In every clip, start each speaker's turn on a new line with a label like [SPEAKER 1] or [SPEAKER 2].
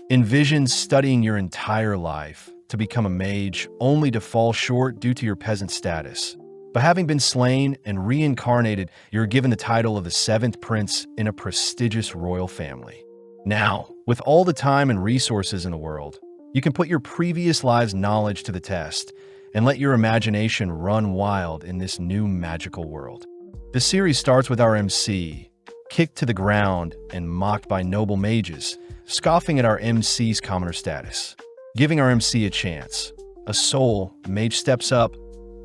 [SPEAKER 1] Envision studying your entire life to become a mage only to fall short due to your peasant status. But having been slain and reincarnated, you're given the title of the seventh prince in a prestigious royal family. Now, with all the time and resources in the world, you can put your previous lives' knowledge to the test and let your imagination run wild in this new magical world. The series starts with our MC, kicked to the ground and mocked by noble mages, scoffing at our MC's commoner status. Giving our MC a chance. A soul mage steps up,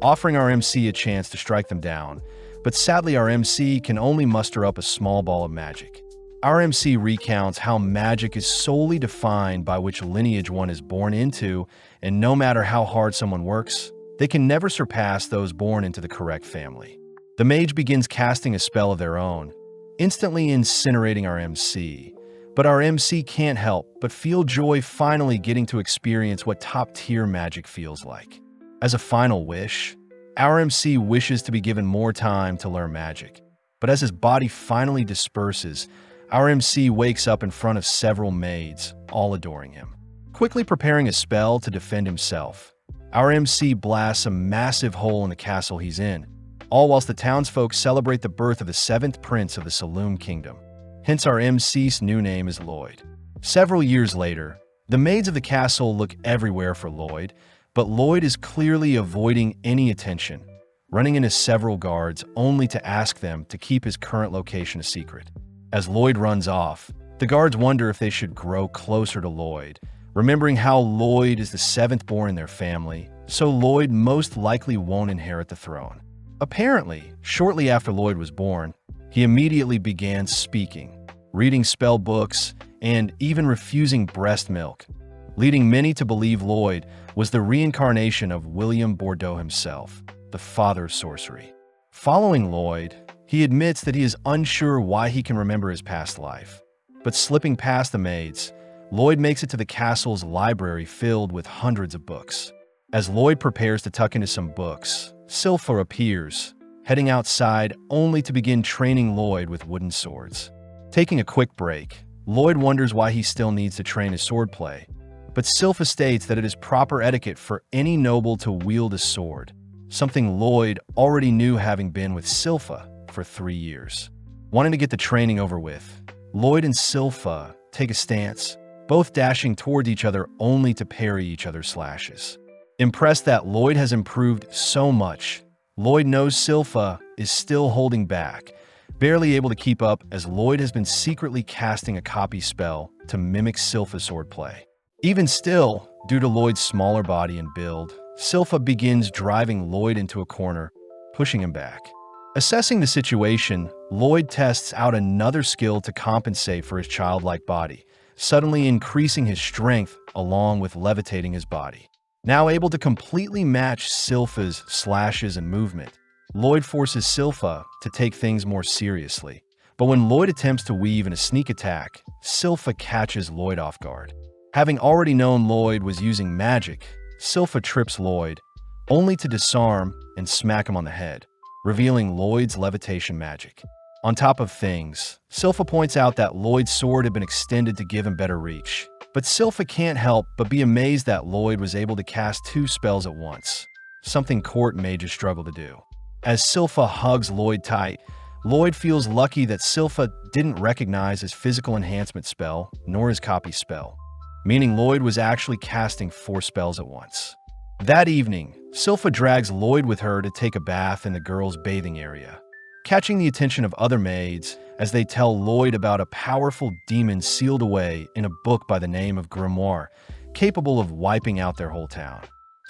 [SPEAKER 1] offering our MC a chance to strike them down, but sadly our MC can only muster up a small ball of magic. Our MC recounts how magic is solely defined by which lineage one is born into, and no matter how hard someone works, they can never surpass those born into the correct family. The mage begins casting a spell of their own, instantly incinerating our MC. But our MC can't help but feel joy finally getting to experience what top-tier magic feels like. As a final wish, our MC wishes to be given more time to learn magic. But as his body finally disperses, our MC wakes up in front of several maids, all adoring him. Quickly preparing a spell to defend himself, our MC blasts a massive hole in the castle he's in, all whilst the townsfolk celebrate the birth of the seventh prince of the Saloon Kingdom. Hence our MC's new name is Lloyd. Several years later, the maids of the castle look everywhere for Lloyd, but Lloyd is clearly avoiding any attention, running into several guards only to ask them to keep his current location a secret. As Lloyd runs off, the guards wonder if they should grow closer to Lloyd, remembering how Lloyd is the seventh born in their family, so Lloyd most likely won't inherit the throne. Apparently, shortly after Lloyd was born, he immediately began speaking, reading spell books, and even refusing breast milk, leading many to believe Lloyd was the reincarnation of William Bordeaux himself, the father of sorcery. Following Lloyd, he admits that he is unsure why he can remember his past life. But slipping past the maids, Lloyd makes it to the castle's library filled with hundreds of books. As Lloyd prepares to tuck into some books, Sylpha appears, heading outside only to begin training Lloyd with wooden swords. Taking a quick break, Lloyd wonders why he still needs to train his swordplay, but Sylpha states that it is proper etiquette for any noble to wield a sword, something Lloyd already knew having been with Sylpha for 3 years. Wanting to get the training over with, Lloyd and Sylpha take a stance, both dashing towards each other only to parry each other's slashes. Impressed that Lloyd has improved so much, Lloyd knows Sylpha is still holding back, barely able to keep up as Lloyd has been secretly casting a copy spell to mimic Sylpha's swordplay. Even still, due to Lloyd's smaller body and build, Sylpha begins driving Lloyd into a corner, pushing him back. Assessing the situation, Lloyd tests out another skill to compensate for his childlike body, suddenly increasing his strength along with levitating his body. Now able to completely match Sylpha's slashes and movement, Lloyd forces Sylpha to take things more seriously. But when Lloyd attempts to weave in a sneak attack, Sylpha catches Lloyd off guard. Having already known Lloyd was using magic, Sylpha trips Lloyd, only to disarm and smack him on the head, revealing Lloyd's levitation magic. On top of things, Sylpha points out that Lloyd's sword had been extended to give him better reach. But Sylpha can't help but be amazed that Lloyd was able to cast 2 spells at once, something court mages struggle to do. As Sylpha hugs Lloyd tight, Lloyd feels lucky that Sylpha didn't recognize his physical enhancement spell nor his copy spell, meaning Lloyd was actually casting 4 spells at once. That evening, Sylpha drags Lloyd with her to take a bath in the girls' bathing area, catching the attention of other maids as they tell Lloyd about a powerful demon sealed away in a book by the name of Grimoire, capable of wiping out their whole town.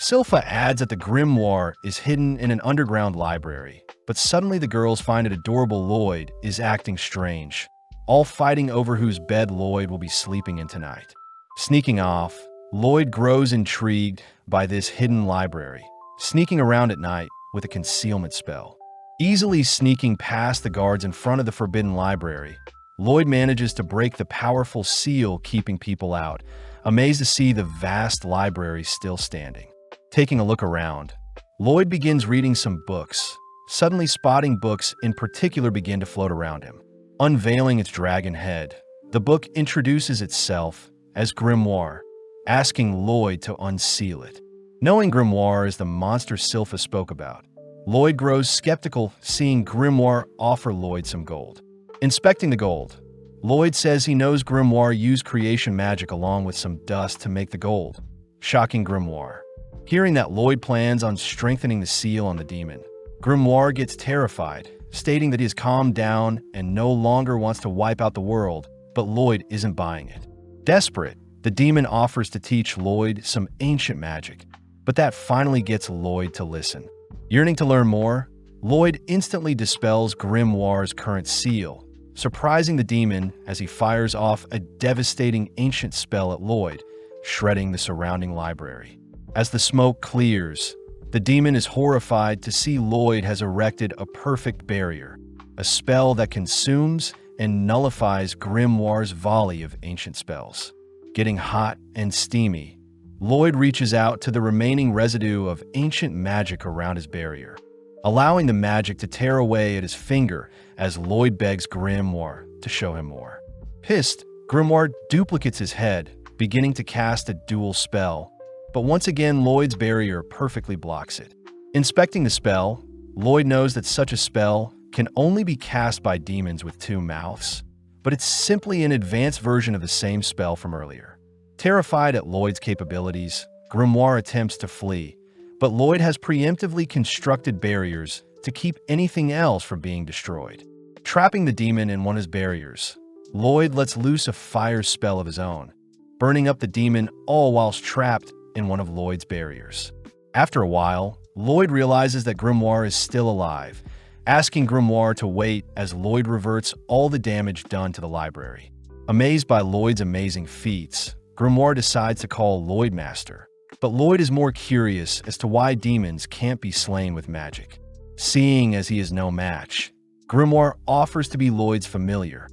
[SPEAKER 1] Sylpha adds that the grimoire is hidden in an underground library, but suddenly the girls find it adorable Lloyd is acting strange, all fighting over whose bed Lloyd will be sleeping in tonight. Sneaking off, Lloyd grows intrigued by this hidden library, sneaking around at night with a concealment spell. Easily sneaking past the guards in front of the forbidden library, Lloyd manages to break the powerful seal keeping people out, amazed to see the vast library still standing. Taking a look around, Lloyd begins reading some books, suddenly spotting books in particular begin to float around him. Unveiling its dragon head, the book introduces itself as Grimoire, asking Lloyd to unseal it. Knowing Grimoire is the monster Sylpha spoke about, Lloyd grows skeptical seeing Grimoire offer Lloyd some gold. Inspecting the gold, Lloyd says he knows Grimoire used creation magic along with some dust to make the gold, shocking Grimoire. Hearing that Lloyd plans on strengthening the seal on the demon, Grimoire gets terrified, stating that he has calmed down and no longer wants to wipe out the world, but Lloyd isn't buying it. Desperate, the demon offers to teach Lloyd some ancient magic, but that finally gets Lloyd to listen. Yearning to learn more, Lloyd instantly dispels Grimoire's current seal, surprising the demon as he fires off a devastating ancient spell at Lloyd, shredding the surrounding library. As the smoke clears, the demon is horrified to see Lloyd has erected a perfect barrier, a spell that consumes and nullifies Grimoire's volley of ancient spells. Getting hot and steamy, Lloyd reaches out to the remaining residue of ancient magic around his barrier, allowing the magic to tear away at his finger as Lloyd begs Grimoire to show him more. Pissed, Grimoire duplicates his head, beginning to cast a dual spell, but once again Lloyd's barrier perfectly blocks it. Inspecting the spell, Lloyd knows that such a spell can only be cast by demons with two mouths, but it's simply an advanced version of the same spell from earlier. Terrified at Lloyd's capabilities, Grimoire attempts to flee, but Lloyd has preemptively constructed barriers to keep anything else from being destroyed. Trapping the demon in one of his barriers, Lloyd lets loose a fire spell of his own, burning up the demon all whilst trapped in one of Lloyd's barriers. After a while, Lloyd realizes that Grimoire is still alive, asking Grimoire to wait as Lloyd reverts all the damage done to the library. Amazed by Lloyd's amazing feats, Grimoire decides to call Lloyd Master, but Lloyd is more curious as to why demons can't be slain with magic. Seeing as he is no match, Grimoire offers to be Lloyd's familiar,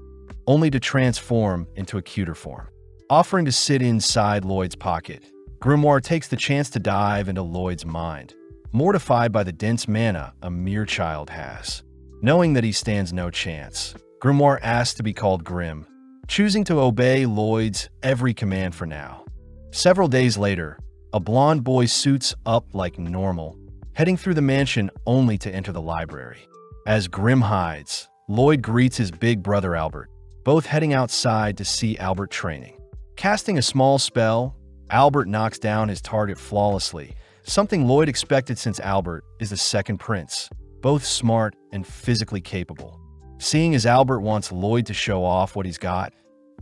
[SPEAKER 1] only to transform into a cuter form. Offering to sit inside Lloyd's pocket, Grimoire takes the chance to dive into Lloyd's mind, mortified by the dense mana a mere child has. Knowing that he stands no chance, Grimoire asks to be called Grim, choosing to obey Lloyd's every command for now. Several days later, a blonde boy suits up like normal, heading through the mansion only to enter the library. As Grim hides, Lloyd greets his big brother Albert, both heading outside to see Albert training. Casting a small spell, Albert knocks down his target flawlessly, something Lloyd expected since Albert is the second prince, both smart and physically capable. Seeing as Albert wants Lloyd to show off what he's got,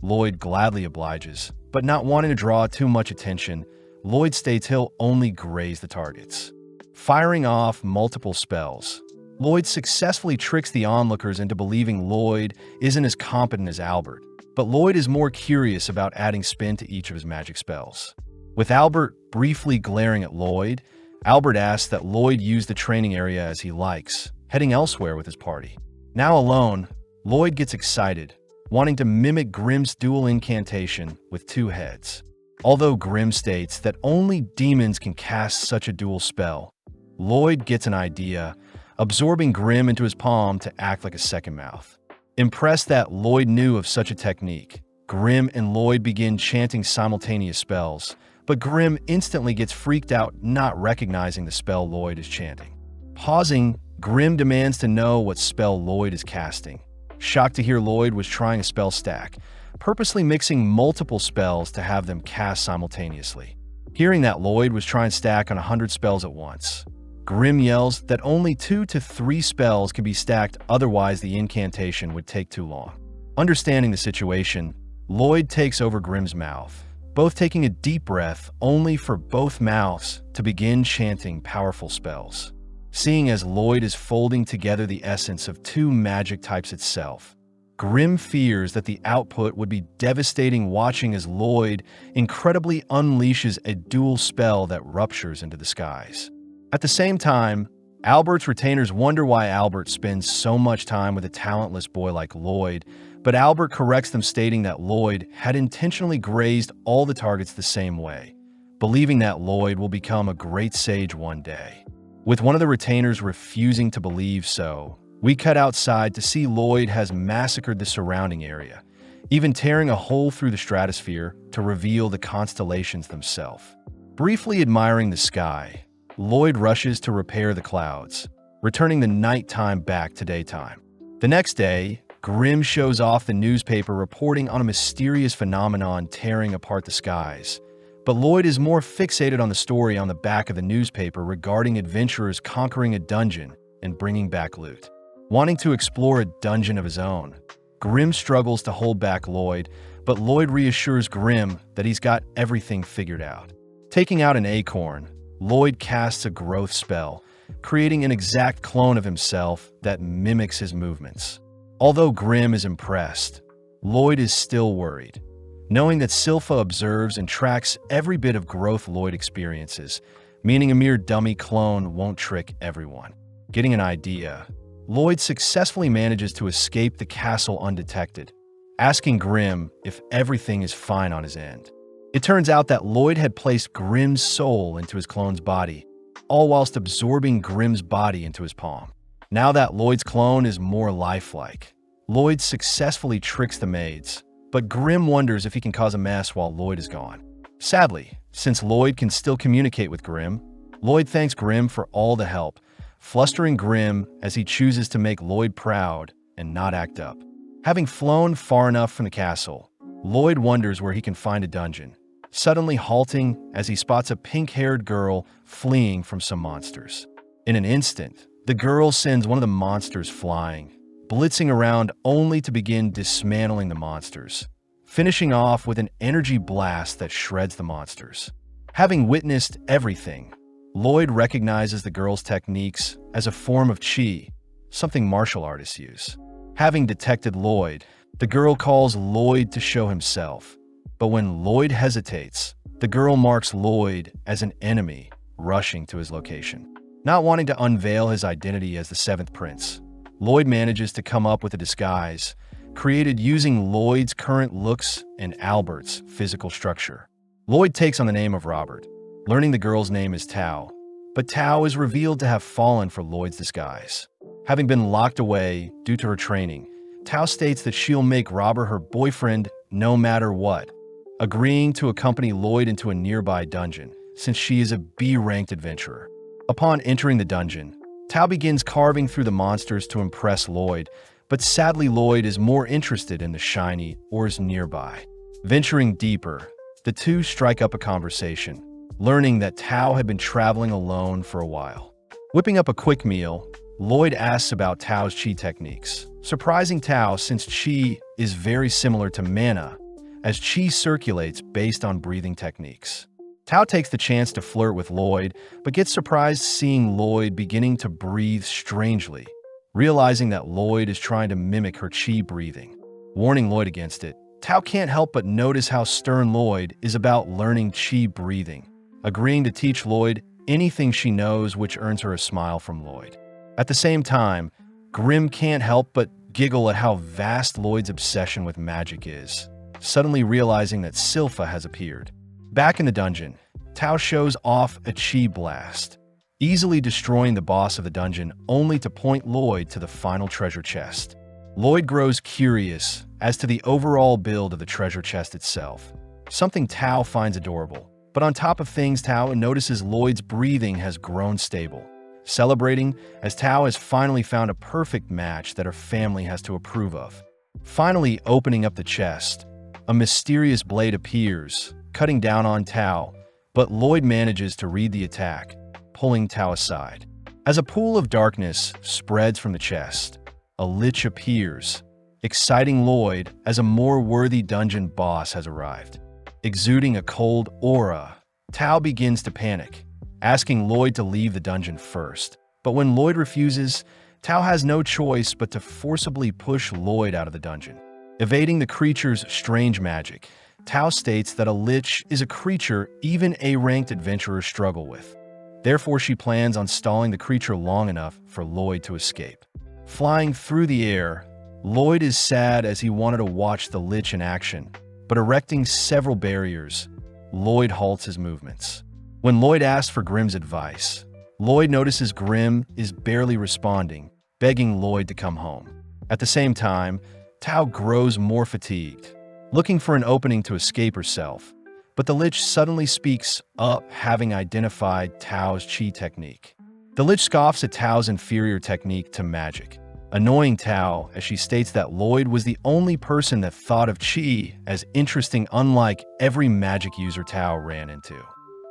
[SPEAKER 1] Lloyd gladly obliges, but not wanting to draw too much attention, Lloyd states he'll only graze the targets. Firing off multiple spells, Lloyd successfully tricks the onlookers into believing Lloyd isn't as competent as Albert, but Lloyd is more curious about adding spin to each of his magic spells. With Albert briefly glaring at Lloyd, Albert asks that Lloyd use the training area as he likes, heading elsewhere with his party. Now alone, Lloyd gets excited, wanting to mimic Grim's dual incantation with two heads. Although Grim states that only demons can cast such a dual spell, Lloyd gets an idea, absorbing Grim into his palm to act like a second mouth. Impressed that Lloyd knew of such a technique, Grim and Lloyd begin chanting simultaneous spells, but Grim instantly gets freaked out not recognizing the spell Lloyd is chanting. Pausing, Grim demands to know what spell Lloyd is casting. Shocked to hear Lloyd was trying a spell stack, purposely mixing multiple spells to have them cast simultaneously. Hearing that Lloyd was trying to stack on 100 spells at once, Grim yells that only 2 to 3 spells can be stacked, otherwise the incantation would take too long. Understanding the situation, Lloyd takes over Grim's mouth, both taking a deep breath only for both mouths to begin chanting powerful spells. Seeing as Lloyd is folding together the essence of 2 magic types itself, Grim fears that the output would be devastating, watching as Lloyd incredibly unleashes a dual spell that ruptures into the skies. At the same time, Albert's retainers wonder why Albert spends so much time with a talentless boy like Lloyd, but Albert corrects them, stating that Lloyd had intentionally grazed all the targets the same way, believing that Lloyd will become a great sage one day. With one of the retainers refusing to believe so, we cut outside to see Lloyd has massacred the surrounding area, even tearing a hole through the stratosphere to reveal the constellations themselves. Briefly admiring the sky, Lloyd rushes to repair the clouds, returning the nighttime back to daytime. The next day, Grimm shows off the newspaper reporting on a mysterious phenomenon tearing apart the skies. But Lloyd is more fixated on the story on the back of the newspaper regarding adventurers conquering a dungeon and bringing back loot. Wanting to explore a dungeon of his own, Grimm struggles to hold back Lloyd, but Lloyd reassures Grimm that he's got everything figured out. Taking out an acorn, Lloyd casts a growth spell, creating an exact clone of himself that mimics his movements. Although Grimm is impressed, Lloyd is still worried, knowing that Silpha observes and tracks every bit of growth Lloyd experiences, meaning a mere dummy clone won't trick everyone. Getting an idea, Lloyd successfully manages to escape the castle undetected, asking Grimm if everything is fine on his end. It turns out that Lloyd had placed Grimm's soul into his clone's body, all whilst absorbing Grimm's body into his palm. Now that Lloyd's clone is more lifelike, Lloyd successfully tricks the maids, but Grimm wonders if he can cause a mess while Lloyd is gone. Sadly, since Lloyd can still communicate with Grimm, Lloyd thanks Grimm for all the help, flustering Grimm as he chooses to make Lloyd proud and not act up. Having flown far enough from the castle, Lloyd wonders where he can find a dungeon, suddenly halting as he spots a pink-haired girl fleeing from some monsters. In an instant, the girl sends one of the monsters flying, blitzing around only to begin dismantling the monsters, finishing off with an energy blast that shreds the monsters. Having witnessed everything, Lloyd recognizes the girl's techniques as a form of chi, something martial artists use. Having detected Lloyd, the girl calls Lloyd to show himself, but when Lloyd hesitates, the girl marks Lloyd as an enemy, rushing to his location. Not wanting to unveil his identity as the seventh prince, Lloyd manages to come up with a disguise, created using Lloyd's current looks and Albert's physical structure. Lloyd takes on the name of Robert, learning the girl's name is Tao, but Tao is revealed to have fallen for Lloyd's disguise. Having been locked away due to her training, Tao states that she'll make Robert her boyfriend no matter what, agreeing to accompany Lloyd into a nearby dungeon, since she is a B-ranked adventurer. Upon entering the dungeon, Tao begins carving through the monsters to impress Lloyd, but sadly Lloyd is more interested in the shiny ores nearby. Venturing deeper, the two strike up a conversation, learning that Tao had been traveling alone for a while. Whipping up a quick meal, Lloyd asks about Tao's chi techniques, surprising Tao since chi is very similar to mana, as chi circulates based on breathing techniques. Tao takes the chance to flirt with Lloyd, but gets surprised seeing Lloyd beginning to breathe strangely, realizing that Lloyd is trying to mimic her chi breathing. Warning Lloyd against it, Tao can't help but notice how stern Lloyd is about learning chi breathing, agreeing to teach Lloyd anything she knows, which earns her a smile from Lloyd. At the same time, Grimm can't help but giggle at how vast Lloyd's obsession with magic is, suddenly realizing that Silpha has appeared. Back in the dungeon, Tao shows off a chi blast, easily destroying the boss of the dungeon only to point Lloyd to the final treasure chest. Lloyd grows curious as to the overall build of the treasure chest itself, something Tao finds adorable. But on top of things, Tao notices Lloyd's breathing has grown stable, celebrating as Tao has finally found a perfect match that her family has to approve of. Finally opening up the chest, a mysterious blade appears, cutting down on Tao, but Lloyd manages to read the attack, pulling Tao aside. As a pool of darkness spreads from the chest, a lich appears, exciting Lloyd as a more worthy dungeon boss has arrived. Exuding a cold aura, Tao begins to panic, asking Lloyd to leave the dungeon first. But when Lloyd refuses, Tao has no choice but to forcibly push Lloyd out of the dungeon. Evading the creature's strange magic, Tao states that a lich is a creature even A-ranked adventurers struggle with. Therefore, she plans on stalling the creature long enough for Lloyd to escape. Flying through the air, Lloyd is sad as he wanted to watch the lich in action, but erecting several barriers, Lloyd halts his movements. When Lloyd asks for Grimm's advice, Lloyd notices Grimm is barely responding, begging Lloyd to come home. At the same time, Tao grows more fatigued, looking for an opening to escape herself. But the Lich suddenly speaks up, having identified Tao's Qi technique. The Lich scoffs at Tao's inferior technique to magic, annoying Tao as she states that Lloyd was the only person that thought of Qi as interesting, unlike every magic user Tao ran into.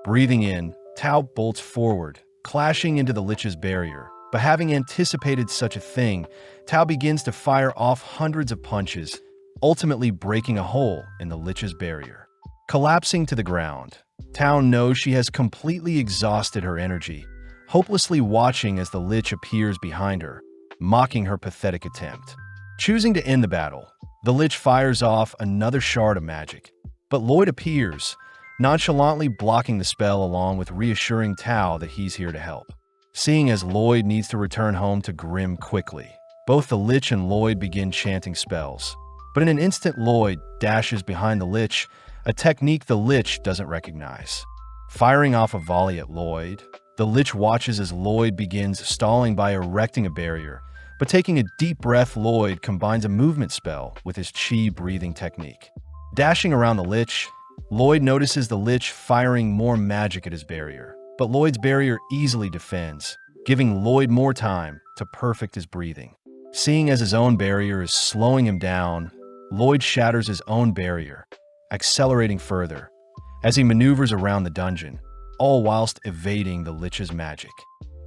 [SPEAKER 1] Breathing in, Tao bolts forward, clashing into the Lich's barrier. But having anticipated such a thing, Tao begins to fire off hundreds of punches, ultimately breaking a hole in the Lich's barrier. Collapsing to the ground, Tao knows she has completely exhausted her energy, hopelessly watching as the Lich appears behind her, mocking her pathetic attempt. Choosing to end the battle, the Lich fires off another shard of magic. But Lloyd appears, nonchalantly blocking the spell along with reassuring Tao that he's here to help. Seeing as Lloyd needs to return home to Grim quickly, both the Lich and Lloyd begin chanting spells. But in an instant, Lloyd dashes behind the Lich, a technique the Lich doesn't recognize. Firing off a volley at Lloyd, the Lich watches as Lloyd begins stalling by erecting a barrier. But taking a deep breath, Lloyd combines a movement spell with his Qi breathing technique. Dashing around the Lich, Lloyd notices the Lich firing more magic at his barrier. But Lloyd's barrier easily defends, giving Lloyd more time to perfect his breathing. Seeing as his own barrier is slowing him down, Lloyd shatters his own barrier, accelerating further as he maneuvers around the dungeon, all whilst evading the Lich's magic.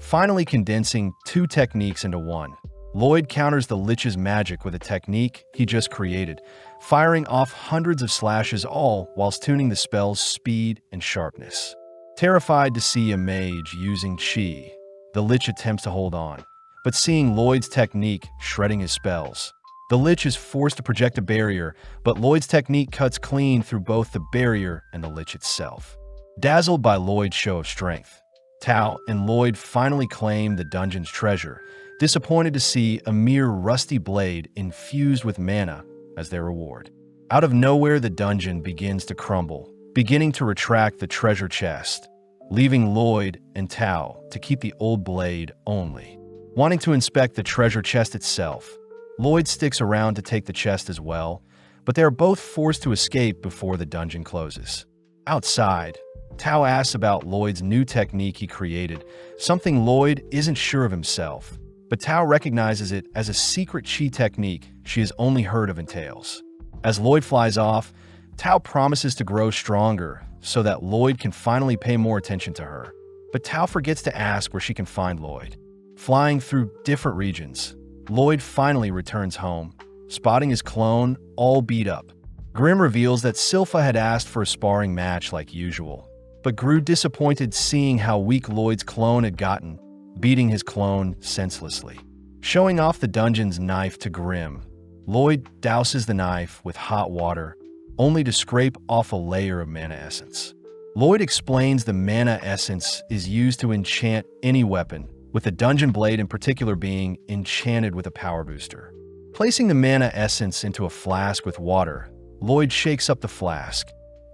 [SPEAKER 1] Finally condensing two techniques into one, Lloyd counters the Lich's magic with a technique he just created, firing off hundreds of slashes, all whilst tuning the spell's speed and sharpness. Terrified to see a mage using Qi, the Lich attempts to hold on, but seeing Lloyd's technique shredding his spells, the Lich is forced to project a barrier, but Lloyd's technique cuts clean through both the barrier and the Lich itself. Dazzled by Lloyd's show of strength, Tao and Lloyd finally claim the dungeon's treasure, disappointed to see a mere rusty blade infused with mana as their reward. Out of nowhere, the dungeon begins to crumble, beginning to retract the treasure chest, leaving Lloyd and Tao to keep the old blade only. Wanting to inspect the treasure chest itself, Lloyd sticks around to take the chest as well, but they are both forced to escape before the dungeon closes. Outside, Tao asks about Lloyd's new technique he created, something Lloyd isn't sure of himself, but Tao recognizes it as a secret Qi technique she has only heard of in tales. As Lloyd flies off, Tao promises to grow stronger so that Lloyd can finally pay more attention to her. But Tao forgets to ask where she can find Lloyd. Flying through different regions, Lloyd finally returns home, spotting his clone all beat up. Grim reveals that Silpha had asked for a sparring match like usual, but grew disappointed seeing how weak Lloyd's clone had gotten, beating his clone senselessly. Showing off the dungeon's knife to Grim, Lloyd douses the knife with hot water, only to scrape off a layer of mana essence. Lloyd explains the mana essence is used to enchant any weapon, with the dungeon blade in particular being enchanted with a power booster. Placing the mana essence into a flask with water, Lloyd shakes up the flask,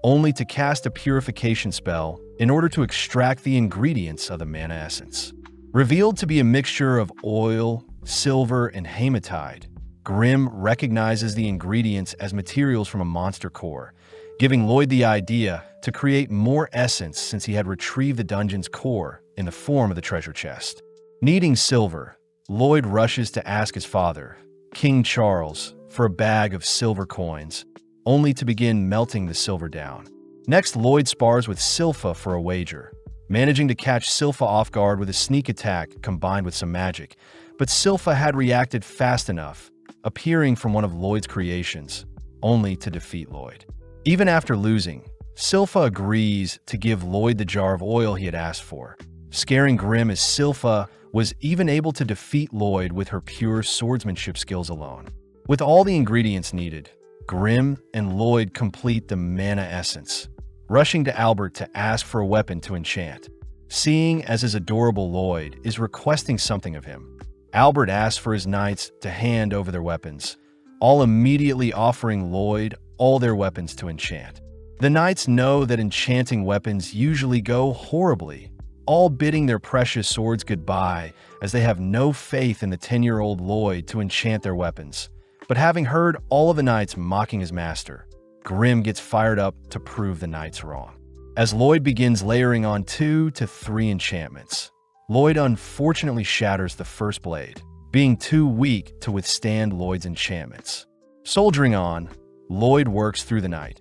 [SPEAKER 1] only to cast a purification spell in order to extract the ingredients of the mana essence. Revealed to be a mixture of oil, silver, and hematite, Grim recognizes the ingredients as materials from a monster core, giving Lloyd the idea to create more essence since he had retrieved the dungeon's core in the form of the treasure chest. Needing silver, Lloyd rushes to ask his father, King Charles, for a bag of silver coins, only to begin melting the silver down. Next, Lloyd spars with Silpha for a wager, managing to catch Silpha off guard with a sneak attack combined with some magic, but Silpha had reacted fast enough, appearing from one of Lloyd's creations, only to defeat Lloyd. Even after losing, Silpha agrees to give Lloyd the jar of oil he had asked for, scaring Grim as Silpha was even able to defeat Lloyd with her pure swordsmanship skills alone. With all the ingredients needed, Grim and Lloyd complete the mana essence, rushing to Albert to ask for a weapon to enchant. Seeing as his adorable Lloyd is requesting something of him, Albert asks for his knights to hand over their weapons, all immediately offering Lloyd all their weapons to enchant. The knights know that enchanting weapons usually go horribly, all bidding their precious swords goodbye as they have no faith in the 10-year-old Lloyd to enchant their weapons. But having heard all of the knights mocking his master, Grim gets fired up to prove the knights wrong. As Lloyd begins layering on 2 to 3 enchantments, Lloyd unfortunately shatters the first blade, being too weak to withstand Lloyd's enchantments. Soldiering on, Lloyd works through the night,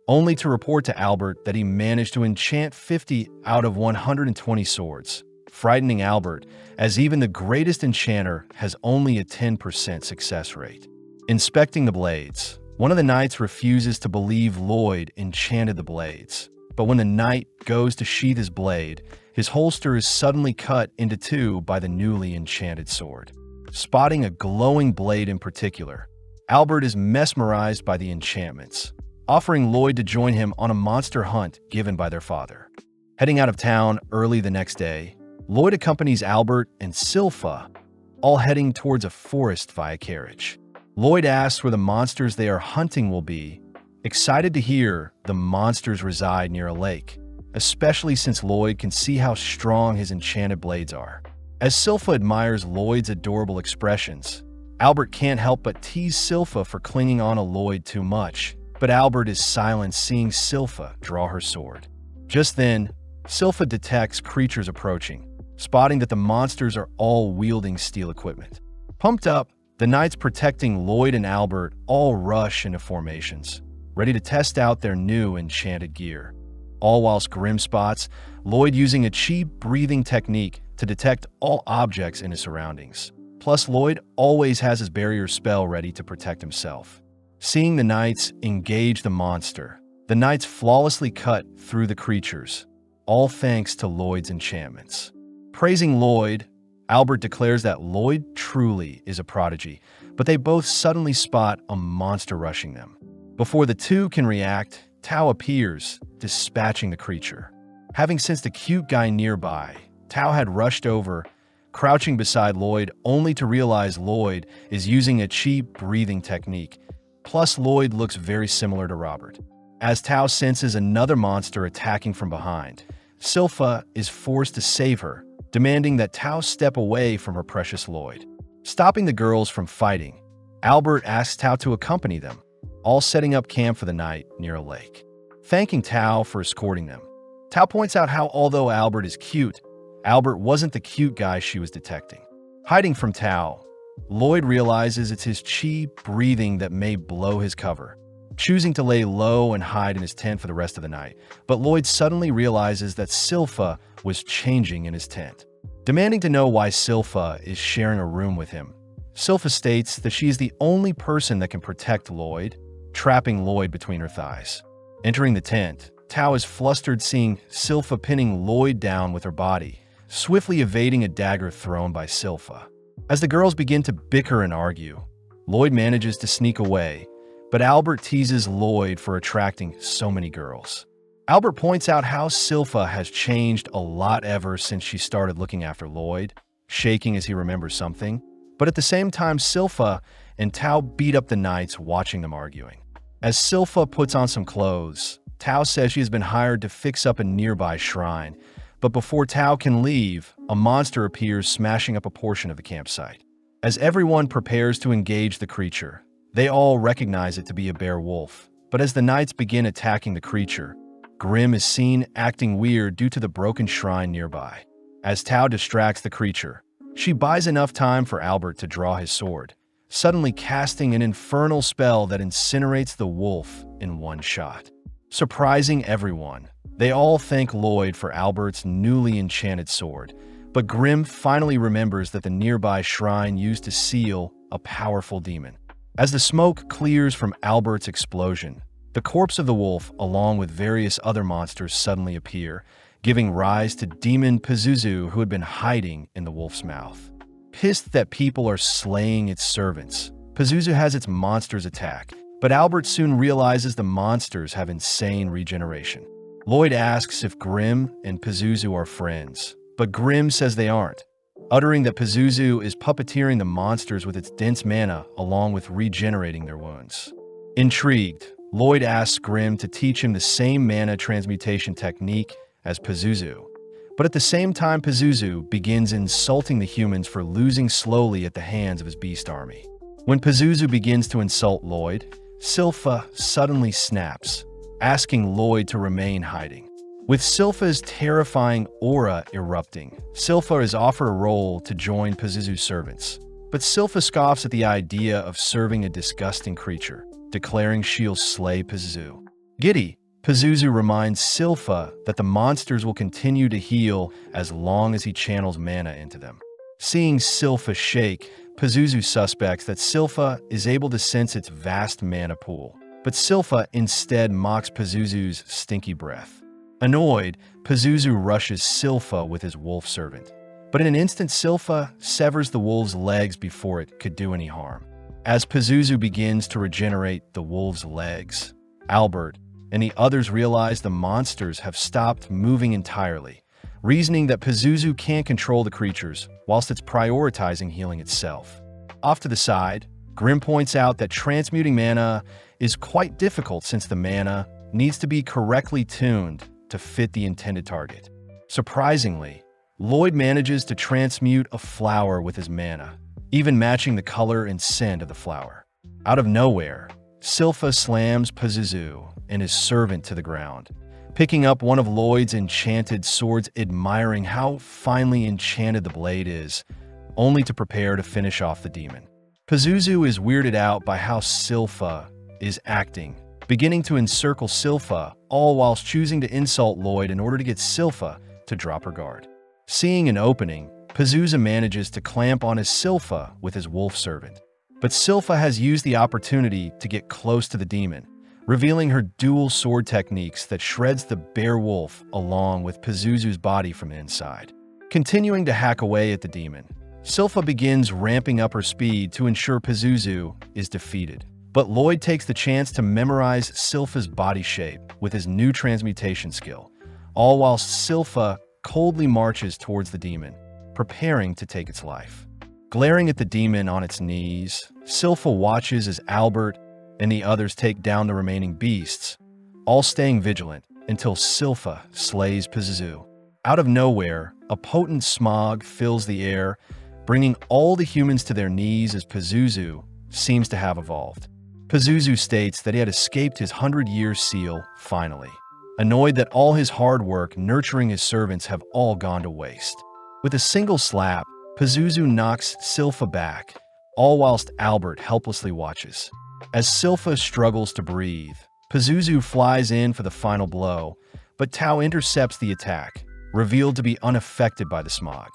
[SPEAKER 1] only to report to Albert that he managed to enchant 50 out of 120 swords, frightening Albert, as even the greatest enchanter has only a 10% success rate. Inspecting the blades, one of the knights refuses to believe Lloyd enchanted the blades, but when the knight goes to sheath his blade, his holster is suddenly cut into 2 by the newly enchanted sword. Spotting a glowing blade in particular, Albert is mesmerized by the enchantments, offering Lloyd to join him on a monster hunt given by their father. Heading out of town early the next day, Lloyd accompanies Albert and Silpha, all heading towards a forest via carriage. Lloyd asks where the monsters they are hunting will be, excited to hear the monsters reside near a lake, especially since Lloyd can see how strong his enchanted blades are. As Silpha admires Lloyd's adorable expressions, Albert can't help but tease Silpha for clinging on to Lloyd too much, but Albert is silent seeing Silpha draw her sword. Just then, Silpha detects creatures approaching, spotting that the monsters are all wielding steel equipment. Pumped up, the knights protecting Lloyd and Albert all rush into formations, ready to test out their new enchanted gear. All whilst Grim spots Lloyd using a chi breathing technique to detect all objects in his surroundings. Plus, Lloyd always has his barrier spell ready to protect himself. Seeing the knights engage the monster, the knights flawlessly cut through the creatures, all thanks to Lloyd's enchantments. Praising Lloyd, Albert declares that Lloyd truly is a prodigy, but they both suddenly spot a monster rushing them. Before the two can react, Tao appears, dispatching the creature. Having sensed a cute guy nearby, Tao had rushed over, crouching beside Lloyd only to realize Lloyd is using a chi breathing technique. Plus, Lloyd looks very similar to Robert. As Tao senses another monster attacking from behind, Silpha is forced to save her, demanding that Tao step away from her precious Lloyd. Stopping the girls from fighting, Albert asks Tao to accompany them, all setting up camp for the night near a lake. Thanking Tao for escorting them, Tao points out how although Albert is cute, Albert wasn't the cute guy she was detecting. Hiding from Tao, Lloyd realizes it's his chi breathing that may blow his cover, choosing to lay low and hide in his tent for the rest of the night. But Lloyd suddenly realizes that Silpha was changing in his tent. Demanding to know why Silpha is sharing a room with him, Silpha states that she is the only person that can protect Lloyd, trapping Lloyd between her thighs. Entering the tent, Tao is flustered seeing Silpha pinning Lloyd down with her body, swiftly evading a dagger thrown by Silpha. As the girls begin to bicker and argue, Lloyd manages to sneak away, but Albert teases Lloyd for attracting so many girls. Albert points out how Silpha has changed a lot ever since she started looking after Lloyd, shaking as he remembers something. But at the same time, Silpha and Tao beat up the knights watching them arguing. As Silpha puts on some clothes, Tao says she has been hired to fix up a nearby shrine, but before Tao can leave, a monster appears smashing up a portion of the campsite. As everyone prepares to engage the creature, they all recognize it to be a bear wolf, but as the knights begin attacking the creature, Grim is seen acting weird due to the broken shrine nearby. As Tao distracts the creature, she buys enough time for Albert to draw his sword, suddenly casting an infernal spell that incinerates the wolf in one shot. Surprising everyone, they all thank Lloyd for Albert's newly enchanted sword, but Grim finally remembers that the nearby shrine used to seal a powerful demon. As the smoke clears from Albert's explosion, the corpse of the wolf, along with various other monsters, suddenly appear, giving rise to Demon Pazuzu, who had been hiding in the wolf's mouth. Pissed that people are slaying its servants, Pazuzu has its monsters attack, but Albert soon realizes the monsters have insane regeneration. Lloyd asks if Grim and Pazuzu are friends, but Grim says they aren't, uttering that Pazuzu is puppeteering the monsters with its dense mana along with regenerating their wounds. Intrigued, Lloyd asks Grim to teach him the same mana transmutation technique as Pazuzu, but at the same time Pazuzu begins insulting the humans for losing slowly at the hands of his beast army. When Pazuzu begins to insult Lloyd, Silpha suddenly snaps, asking Lloyd to remain hiding. With Silpha's terrifying aura erupting, Silpha is offered a role to join Pazuzu's servants. But Silpha scoffs at the idea of serving a disgusting creature, declaring she'll slay Pazuzu. Giddy, Pazuzu reminds Silpha that the monsters will continue to heal as long as he channels mana into them. Seeing Silpha shake, Pazuzu suspects that Silpha is able to sense its vast mana pool, but Silpha instead mocks Pazuzu's stinky breath. Annoyed, Pazuzu rushes Silpha with his wolf servant. But in an instant, Silpha severs the wolf's legs before it could do any harm. As Pazuzu begins to regenerate the wolf's legs, Albert and the others realize the monsters have stopped moving entirely, reasoning that Pazuzu can't control the creatures whilst it's prioritizing healing itself. Off to the side, Grim points out that transmuting mana is quite difficult since the mana needs to be correctly tuned to fit the intended target. Surprisingly, Lloyd manages to transmute a flower with his mana, even matching the color and scent of the flower. Out of nowhere, Silpha slams Pazuzu and his servant to the ground, picking up one of Lloyd's enchanted swords, admiring how finely enchanted the blade is, only to prepare to finish off the demon. Pazuzu is weirded out by how Silpha is acting, beginning to encircle Silpha, all whilst choosing to insult Lloyd in order to get Silpha to drop her guard. Seeing an opening, Pazuzu manages to clamp on his Silpha with his wolf servant. But Silpha has used the opportunity to get close to the demon, revealing her dual sword techniques that shreds the bear wolf along with Pazuzu's body from the inside. Continuing to hack away at the demon, Silpha begins ramping up her speed to ensure Pazuzu is defeated. But Lloyd takes the chance to memorize Silpha's body shape with his new transmutation skill, all whilst Silpha coldly marches towards the demon, preparing to take its life. Glaring at the demon on its knees, Silpha watches as Albert and the others take down the remaining beasts, all staying vigilant until Silpha slays Pazuzu. Out of nowhere, a potent smog fills the air, bringing all the humans to their knees as Pazuzu seems to have evolved. Pazuzu states that he had escaped his 100-year seal finally, annoyed that all his hard work nurturing his servants have all gone to waste. With a single slap, Pazuzu knocks Silpha back, all whilst Albert helplessly watches. As Silpha struggles to breathe, Pazuzu flies in for the final blow, but Tao intercepts the attack, revealed to be unaffected by the smog.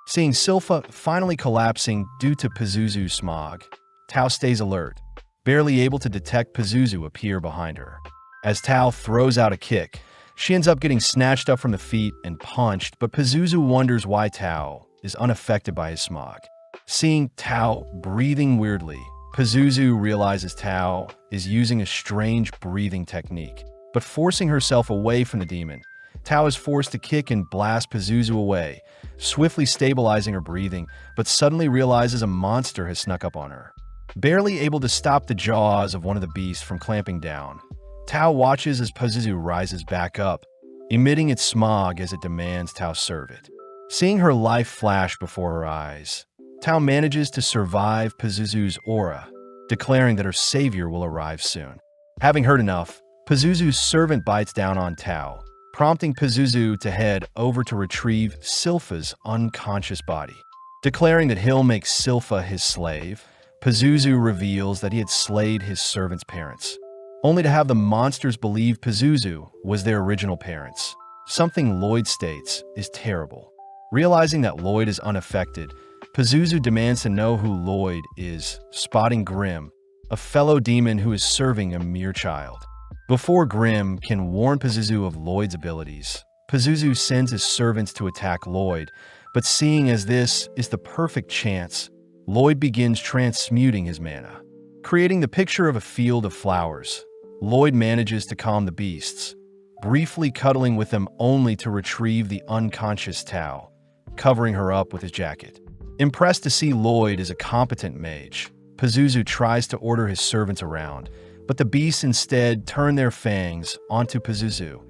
[SPEAKER 1] Seeing Silpha finally collapsing due to Pazuzu's smog, Tao stays alert, barely able to detect Pazuzu appear behind her. As Tao throws out a kick, she ends up getting snatched up from the feet and punched, but Pazuzu wonders why Tao is unaffected by his smog. Seeing Tao breathing weirdly, Pazuzu realizes Tao is using a strange breathing technique, but forcing herself away from the demon, Tao is forced to kick and blast Pazuzu away, swiftly stabilizing her breathing, but suddenly realizes a monster has snuck up on her. Barely able to stop the jaws of one of the beasts from clamping down, Tao watches as Pazuzu rises back up, emitting its smog as it demands Tao serve it. Seeing her life flash before her eyes, Tao manages to survive Pazuzu's aura, declaring that her savior will arrive soon. Having heard enough, Pazuzu's servant bites down on Tao, prompting Pazuzu to head over to retrieve Silpha's unconscious body. Declaring that he'll make Silpha his slave, Pazuzu reveals that he had slayed his servant's parents, only to have the monsters believe Pazuzu was their original parents, something Lloyd states is terrible. Realizing that Lloyd is unaffected, Pazuzu demands to know who Lloyd is, spotting Grim, a fellow demon who is serving a mere child. Before Grim can warn Pazuzu of Lloyd's abilities, Pazuzu sends his servants to attack Lloyd, but seeing as this is the perfect chance, Lloyd begins transmuting his mana. Creating the picture of a field of flowers, Lloyd manages to calm the beasts, briefly cuddling with them only to retrieve the unconscious Tao, covering her up with his jacket. Impressed to see Lloyd as a competent mage, Pazuzu tries to order his servants around, but the beasts instead turn their fangs onto Pazuzu,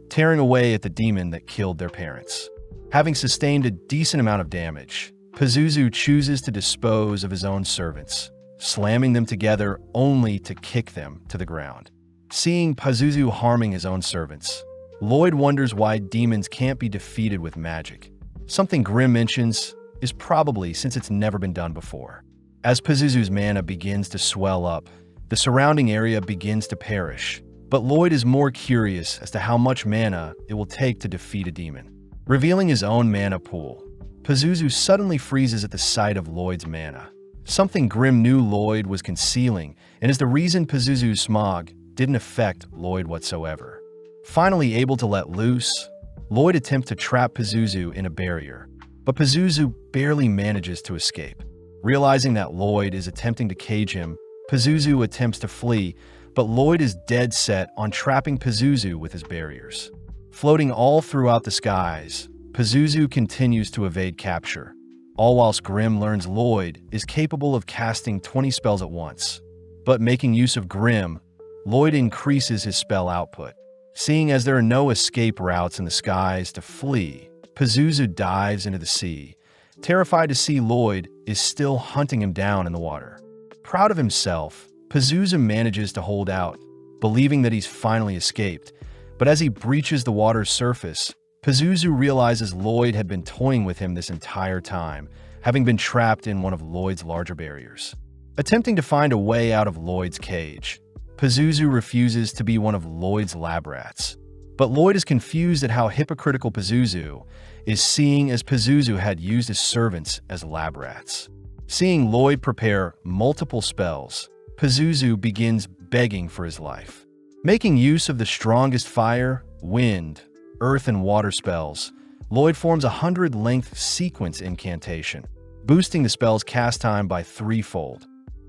[SPEAKER 1] tearing away at the demon that killed their parents. Having sustained a decent amount of damage, Pazuzu chooses to dispose of his own servants, slamming them together only to kick them to the ground. Seeing Pazuzu harming his own servants, Lloyd wonders why demons can't be defeated with magic. Something Grimm mentions is probably since it's never been done before. As Pazuzu's mana begins to swell up, the surrounding area begins to perish, but Lloyd is more curious as to how much mana it will take to defeat a demon. Revealing his own mana pool, Pazuzu suddenly freezes at the sight of Lloyd's mana. Something Grimm knew Lloyd was concealing, and is the reason Pazuzu's smog didn't affect Lloyd whatsoever. Finally able to let loose, Lloyd attempts to trap Pazuzu in a barrier, but Pazuzu barely manages to escape. Realizing that Lloyd is attempting to cage him, Pazuzu attempts to flee, but Lloyd is dead set on trapping Pazuzu with his barriers. Floating all throughout the skies, Pazuzu continues to evade capture, all whilst Grimm learns Lloyd is capable of casting 20 spells at once. But making use of Grimm, Lloyd increases his spell output. Seeing as there are no escape routes in the skies to flee, Pazuzu dives into the sea, terrified to see Lloyd is still hunting him down in the water. Proud of himself, Pazuzu manages to hold out, believing that he's finally escaped. But as he breaches the water's surface, Pazuzu realizes Lloyd had been toying with him this entire time, having been trapped in one of Lloyd's larger barriers. Attempting to find a way out of Lloyd's cage, Pazuzu refuses to be one of Lloyd's lab rats. But Lloyd is confused at how hypocritical Pazuzu is, seeing as Pazuzu had used his servants as lab rats. Seeing Lloyd prepare multiple spells, Pazuzu begins begging for his life. Making use of the strongest fire, wind, earth, and water spells, Lloyd forms a 100-length sequence incantation, boosting the spell's cast time by threefold,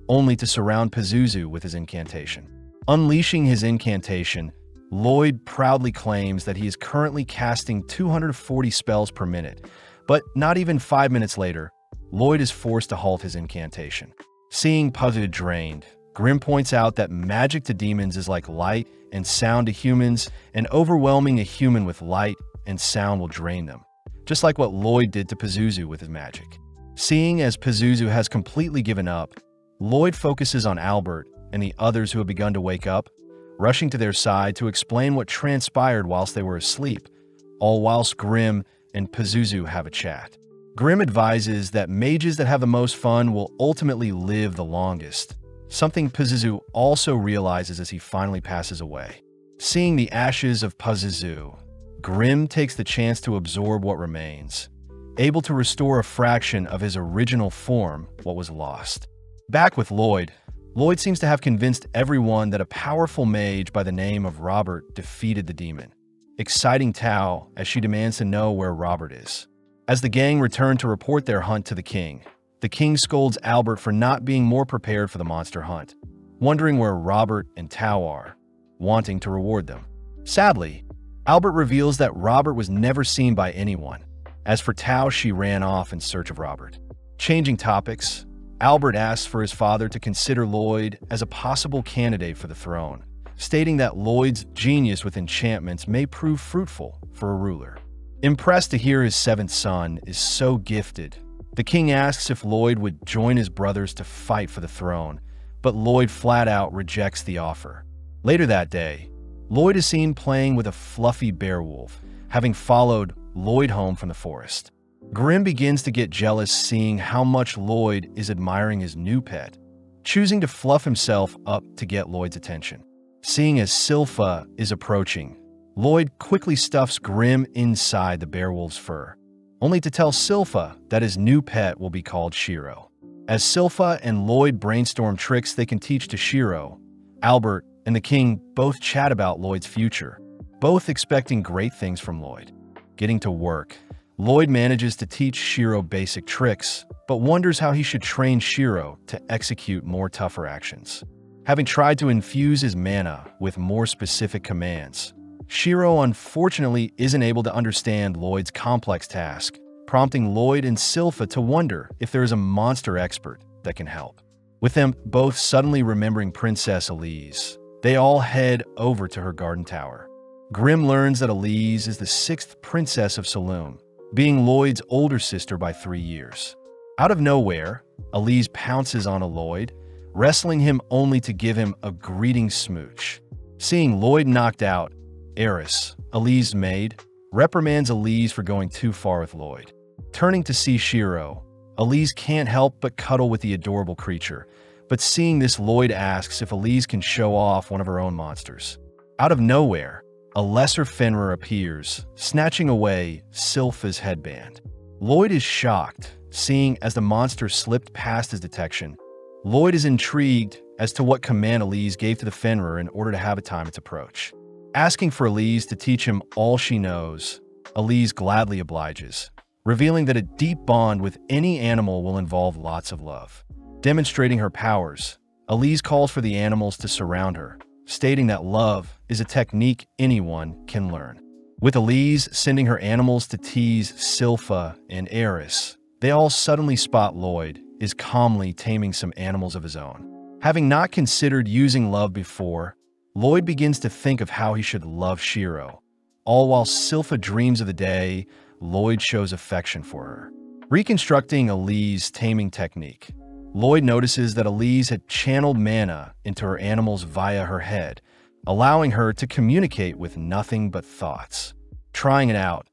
[SPEAKER 1] only to surround Pazuzu with his incantation. Unleashing his incantation, Lloyd proudly claims that he is currently casting 240 spells per minute, but not even 5 minutes later, Lloyd is forced to halt his incantation. Seeing Pazuzu drained, Grimm points out that magic to demons is like light and sound to humans, and overwhelming a human with light and sound will drain them, just like what Lloyd did to Pazuzu with his magic. Seeing as Pazuzu has completely given up, Lloyd focuses on Albert and the others who have begun to wake up, rushing to their side to explain what transpired whilst they were asleep, all whilst Grimm and Pazuzu have a chat. Grimm advises that mages that have the most fun will ultimately live the longest, something Pazuzu also realizes as he finally passes away. Seeing the ashes of Pazuzu, Grimm takes the chance to absorb what remains, able to restore a fraction of his original form, what was lost. Back with Lloyd, Lloyd seems to have convinced everyone that a powerful mage by the name of Robert defeated the demon, exciting Tao as she demands to know where Robert is. As the gang return to report their hunt to the king scolds Albert for not being more prepared for the monster hunt, wondering where Robert and Tao are, wanting to reward them. Sadly, Albert reveals that Robert was never seen by anyone. As for Tao, she ran off in search of Robert. Changing topics, Albert asks for his father to consider Lloyd as a possible candidate for the throne, stating that Lloyd's genius with enchantments may prove fruitful for a ruler. Impressed to hear his seventh son is so gifted, the king asks if Lloyd would join his brothers to fight for the throne, but Lloyd flat out rejects the offer. Later that day, Lloyd is seen playing with a fluffy bearwolf, having followed Lloyd home from the forest. Grimm begins to get jealous seeing how much Lloyd is admiring his new pet, choosing to fluff himself up to get Lloyd's attention. Seeing as Silpha is approaching, Lloyd quickly stuffs Grimm inside the bearwolf's fur, only to tell Silpha that his new pet will be called Shiro. As Silpha and Lloyd brainstorm tricks they can teach to Shiro, Albert and the king both chat about Lloyd's future, both expecting great things from Lloyd. Getting to work, Lloyd manages to teach Shiro basic tricks, but wonders how he should train Shiro to execute more tougher actions. Having tried to infuse his mana with more specific commands, Shiro unfortunately isn't able to understand Lloyd's complex task, prompting Lloyd and Silpha to wonder if there is a monster expert that can help. With them both suddenly remembering Princess Elise, they all head over to her garden tower. Grimm learns that Elise is the 6th princess of Saloon, being Lloyd's older sister by 3 years. Out of nowhere, Elise pounces on Lloyd, wrestling him only to give him a greeting smooch. Seeing Lloyd knocked out, Eris, Elise' maid, reprimands Elise for going too far with Lloyd. Turning to see Shiro, Elise can't help but cuddle with the adorable creature, but seeing this, Lloyd asks if Elise can show off one of her own monsters. Out of nowhere, a lesser Fenrir appears, snatching away Sylpha's headband. Lloyd is shocked, seeing as the monster slipped past his detection. Lloyd is intrigued as to what command Elise gave to the Fenrir in order to have it time its approach. Asking for Elise to teach him all she knows, Elise gladly obliges, revealing that a deep bond with any animal will involve lots of love. Demonstrating her powers, Elise calls for the animals to surround her, stating that love is a technique anyone can learn. With Elise sending her animals to tease Sylpha and Eris, they all suddenly spot Lloyd is calmly taming some animals of his own. Having not considered using love before, Lloyd begins to think of how he should love Shiro. All while Sylpha dreams of the day, Lloyd shows affection for her. Reconstructing Elise's taming technique, Lloyd notices that Elise had channeled mana into her animals via her head, allowing her to communicate with nothing but thoughts. Trying it out,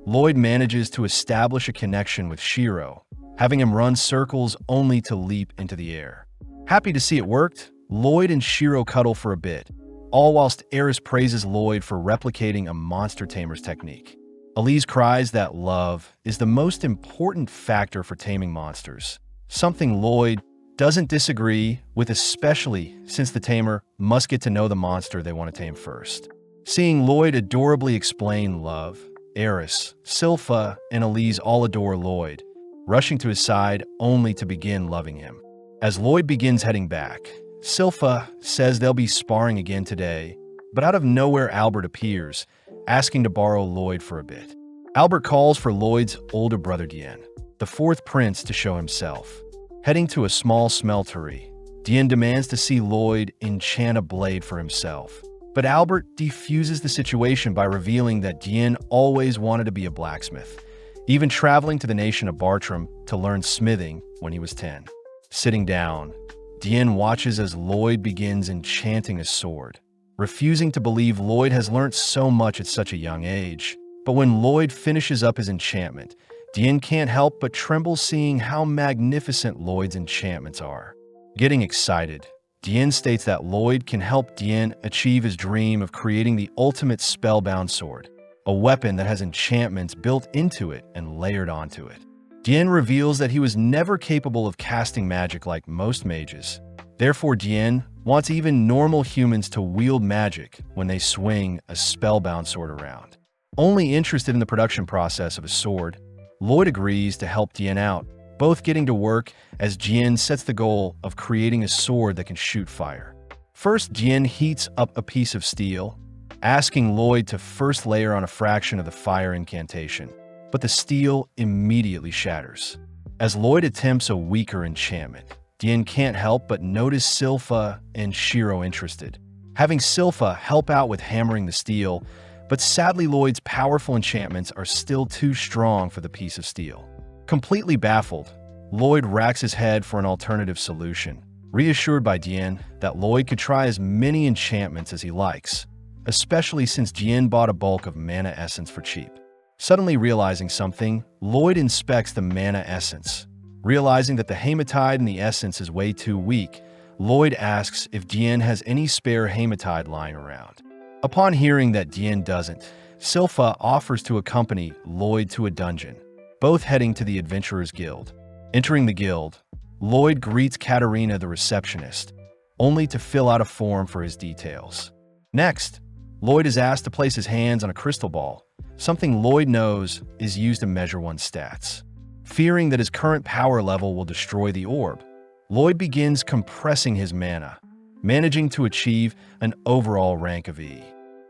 [SPEAKER 1] Lloyd manages to establish a connection with Shiro, having him run circles only to leap into the air. Happy to see it worked, Lloyd and Shiro cuddle for a bit, all whilst Eris praises Lloyd for replicating a monster tamer's technique. Elise cries that love is the most important factor for taming monsters, something Lloyd doesn't disagree with, especially since the tamer must get to know the monster they want to tame first. Seeing Lloyd adorably explain love, Eris, Sylpha, and Elise all adore Lloyd, rushing to his side only to begin loving him. As Lloyd begins heading back, Sylpha says they'll be sparring again today, but out of nowhere Albert appears, asking to borrow Lloyd for a bit. Albert calls for Lloyd's older brother Dien, the fourth prince, to show himself. Heading to a small smeltery, Dien demands to see Lloyd enchant a blade for himself. But Albert defuses the situation by revealing that Dien always wanted to be a blacksmith, even traveling to the nation of Bartram to learn smithing when he was 10. Sitting down, Dien watches as Lloyd begins enchanting a sword, refusing to believe Lloyd has learnt so much at such a young age. But when Lloyd finishes up his enchantment, Dien can't help but tremble seeing how magnificent Lloyd's enchantments are. Getting excited, Dien states that Lloyd can help Dien achieve his dream of creating the ultimate spellbound sword, a weapon that has enchantments built into it and layered onto it. Dien reveals that he was never capable of casting magic like most mages. Therefore, Dien wants even normal humans to wield magic when they swing a spellbound sword around. Only interested in the production process of a sword, Lloyd agrees to help Dien out, both getting to work as Dien sets the goal of creating a sword that can shoot fire. First, Dien heats up a piece of steel, asking Lloyd to first layer on a fraction of the fire incantation, but the steel immediately shatters. As Lloyd attempts a weaker enchantment, Dien can't help but notice Sylpha and Shiro interested, having Sylpha help out with hammering the steel, but sadly Lloyd's powerful enchantments are still too strong for the piece of steel. Completely baffled, Lloyd racks his head for an alternative solution, reassured by Dien that Lloyd could try as many enchantments as he likes, especially since Dien bought a bulk of mana essence for cheap. Suddenly realizing something, Lloyd inspects the mana essence. Realizing that the hematide in the essence is way too weak, Lloyd asks if Dien has any spare hematide lying around. Upon hearing that Dien doesn't, Sylpha offers to accompany Lloyd to a dungeon, both heading to the Adventurers Guild. Entering the guild, Lloyd greets Katarina the receptionist, only to fill out a form for his details. Next, Lloyd is asked to place his hands on a crystal ball, something Lloyd knows is used to measure one's stats. Fearing that his current power level will destroy the orb, Lloyd begins compressing his mana, managing to achieve an overall rank of E.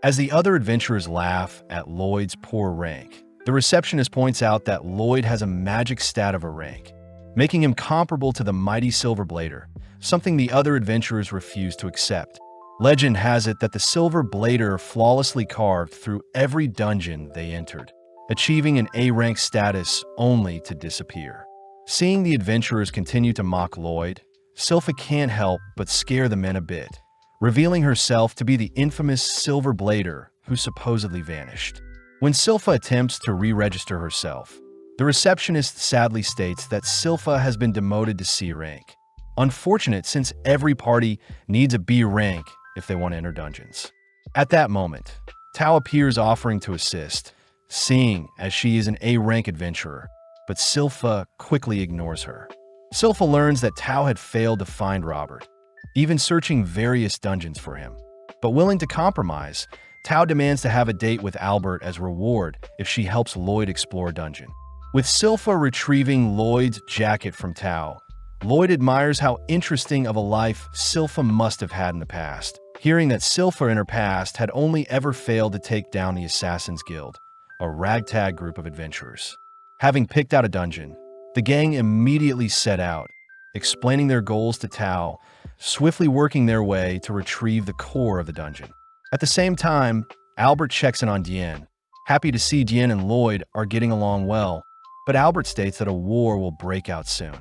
[SPEAKER 1] As the other adventurers laugh at Lloyd's poor rank, the receptionist points out that Lloyd has a magic stat of a rank, making him comparable to the mighty Silver Blader, something the other adventurers refuse to accept. Legend has it that the Silver Blader flawlessly carved through every dungeon they entered, achieving an A-rank status only to disappear. Seeing the adventurers continue to mock Lloyd, Silpha can't help but scare the men a bit, revealing herself to be the infamous Silver Blader who supposedly vanished. When Silpha attempts to re-register herself, the receptionist sadly states that Silpha has been demoted to C rank. Unfortunate, since every party needs a B rank if they want to enter dungeons. At that moment, Tao appears offering to assist, seeing as she is an A rank adventurer, but Silpha quickly ignores her. Silpha learns that Tao had failed to find Robert, even searching various dungeons for him. But willing to compromise, Tao demands to have a date with Albert as reward if she helps Lloyd explore a dungeon. With Silpha retrieving Lloyd's jacket from Tao, Lloyd admires how interesting of a life Silpha must have had in the past, hearing that Silpha in her past had only ever failed to take down the Assassin's Guild, a ragtag group of adventurers. Having picked out a dungeon, the gang immediately set out, explaining their goals to Tao, swiftly working their way to retrieve the core of the dungeon. At the same time, Albert checks in on Diane, happy to see Diane and Lloyd are getting along well, but Albert states that a war will break out soon.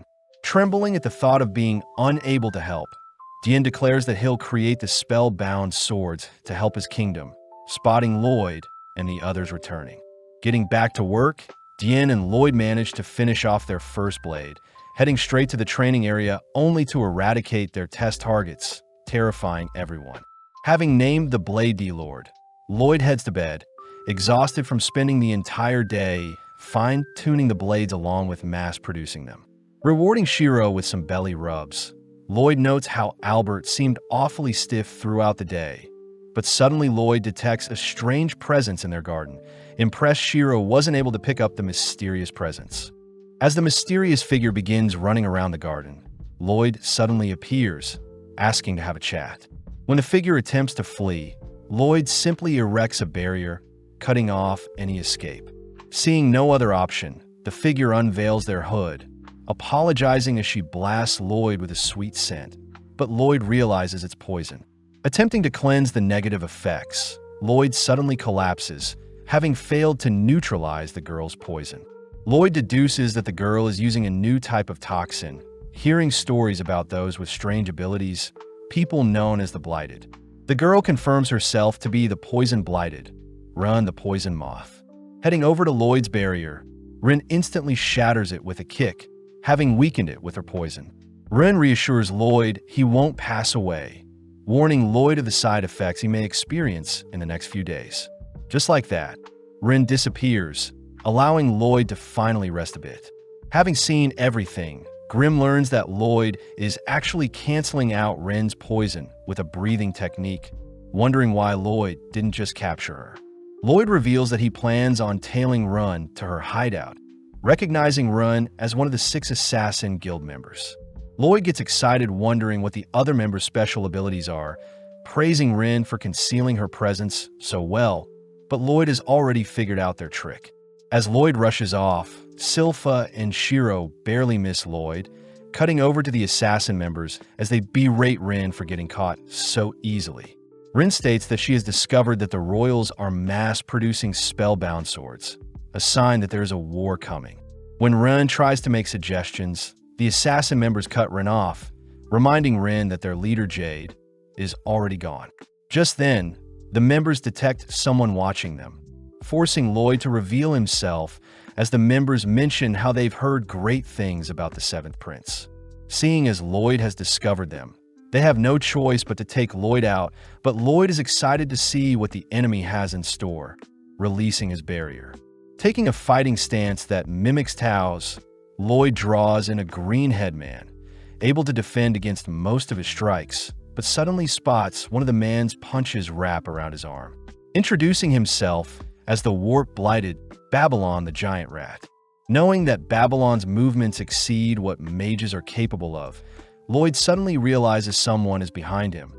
[SPEAKER 1] Trembling at the thought of being unable to help, Diane declares that he'll create the spellbound swords to help his kingdom, spotting Lloyd and the others returning. Getting back to work, Diane and Lloyd manage to finish off their first blade, heading straight to the training area only to eradicate their test targets, terrifying everyone. Having named the Blade D-Lord, Lloyd heads to bed, exhausted from spending the entire day fine-tuning the blades along with mass-producing them. Rewarding Shiro with some belly rubs, Lloyd notes how Albert seemed awfully stiff throughout the day, but suddenly Lloyd detects a strange presence in their garden. Impressed, Shiro wasn't able to pick up the mysterious presence. As the mysterious figure begins running around the garden, Lloyd suddenly appears, asking to have a chat. When the figure attempts to flee, Lloyd simply erects a barrier, cutting off any escape. Seeing no other option, the figure unveils their hood, apologizing as she blasts Lloyd with a sweet scent, but Lloyd realizes it's poison. Attempting to cleanse the negative effects, Lloyd suddenly collapses, having failed to neutralize the girl's poison. Lloyd deduces that the girl is using a new type of toxin, hearing stories about those with strange abilities, people known as the Blighted. The girl confirms herself to be the Poison Blighted, Run the Poison Moth. Heading over to Lloyd's barrier, Rin instantly shatters it with a kick, having weakened it with her poison. Rin reassures Lloyd he won't pass away, warning Lloyd of the side effects he may experience in the next few days. Just like that, Rin disappears, allowing Lloyd to finally rest a bit. Having seen everything, Grim learns that Lloyd is actually canceling out Rin's poison with a breathing technique, wondering why Lloyd didn't just capture her. Lloyd reveals that he plans on tailing Run to her hideout, recognizing Run as one of the 6 Assassin Guild members. Lloyd gets excited, wondering what the other members' special abilities are, praising Rin for concealing her presence so well, but Lloyd has already figured out their trick. As Lloyd rushes off, Silpha and Shiro barely miss Lloyd, cutting over to the assassin members as they berate Rin for getting caught so easily. Rin states that she has discovered that the royals are mass-producing spellbound swords, a sign that there is a war coming. When Rin tries to make suggestions, the assassin members cut Rin off, reminding Rin that their leader Jade is already gone. Just then, the members detect someone watching them, forcing Lloyd to reveal himself as the members mention how they've heard great things about the 7th Prince. Seeing as Lloyd has discovered them, they have no choice but to take Lloyd out, but Lloyd is excited to see what the enemy has in store, releasing his barrier. Taking a fighting stance that mimics Tao's, Lloyd draws in a green headman, able to defend against most of his strikes, but suddenly spots one of the man's punches wrap around his arm. Introducing himself as the warp-blighted Babylon the Giant Rat. Knowing that Babylon's movements exceed what mages are capable of, Lloyd suddenly realizes someone is behind him,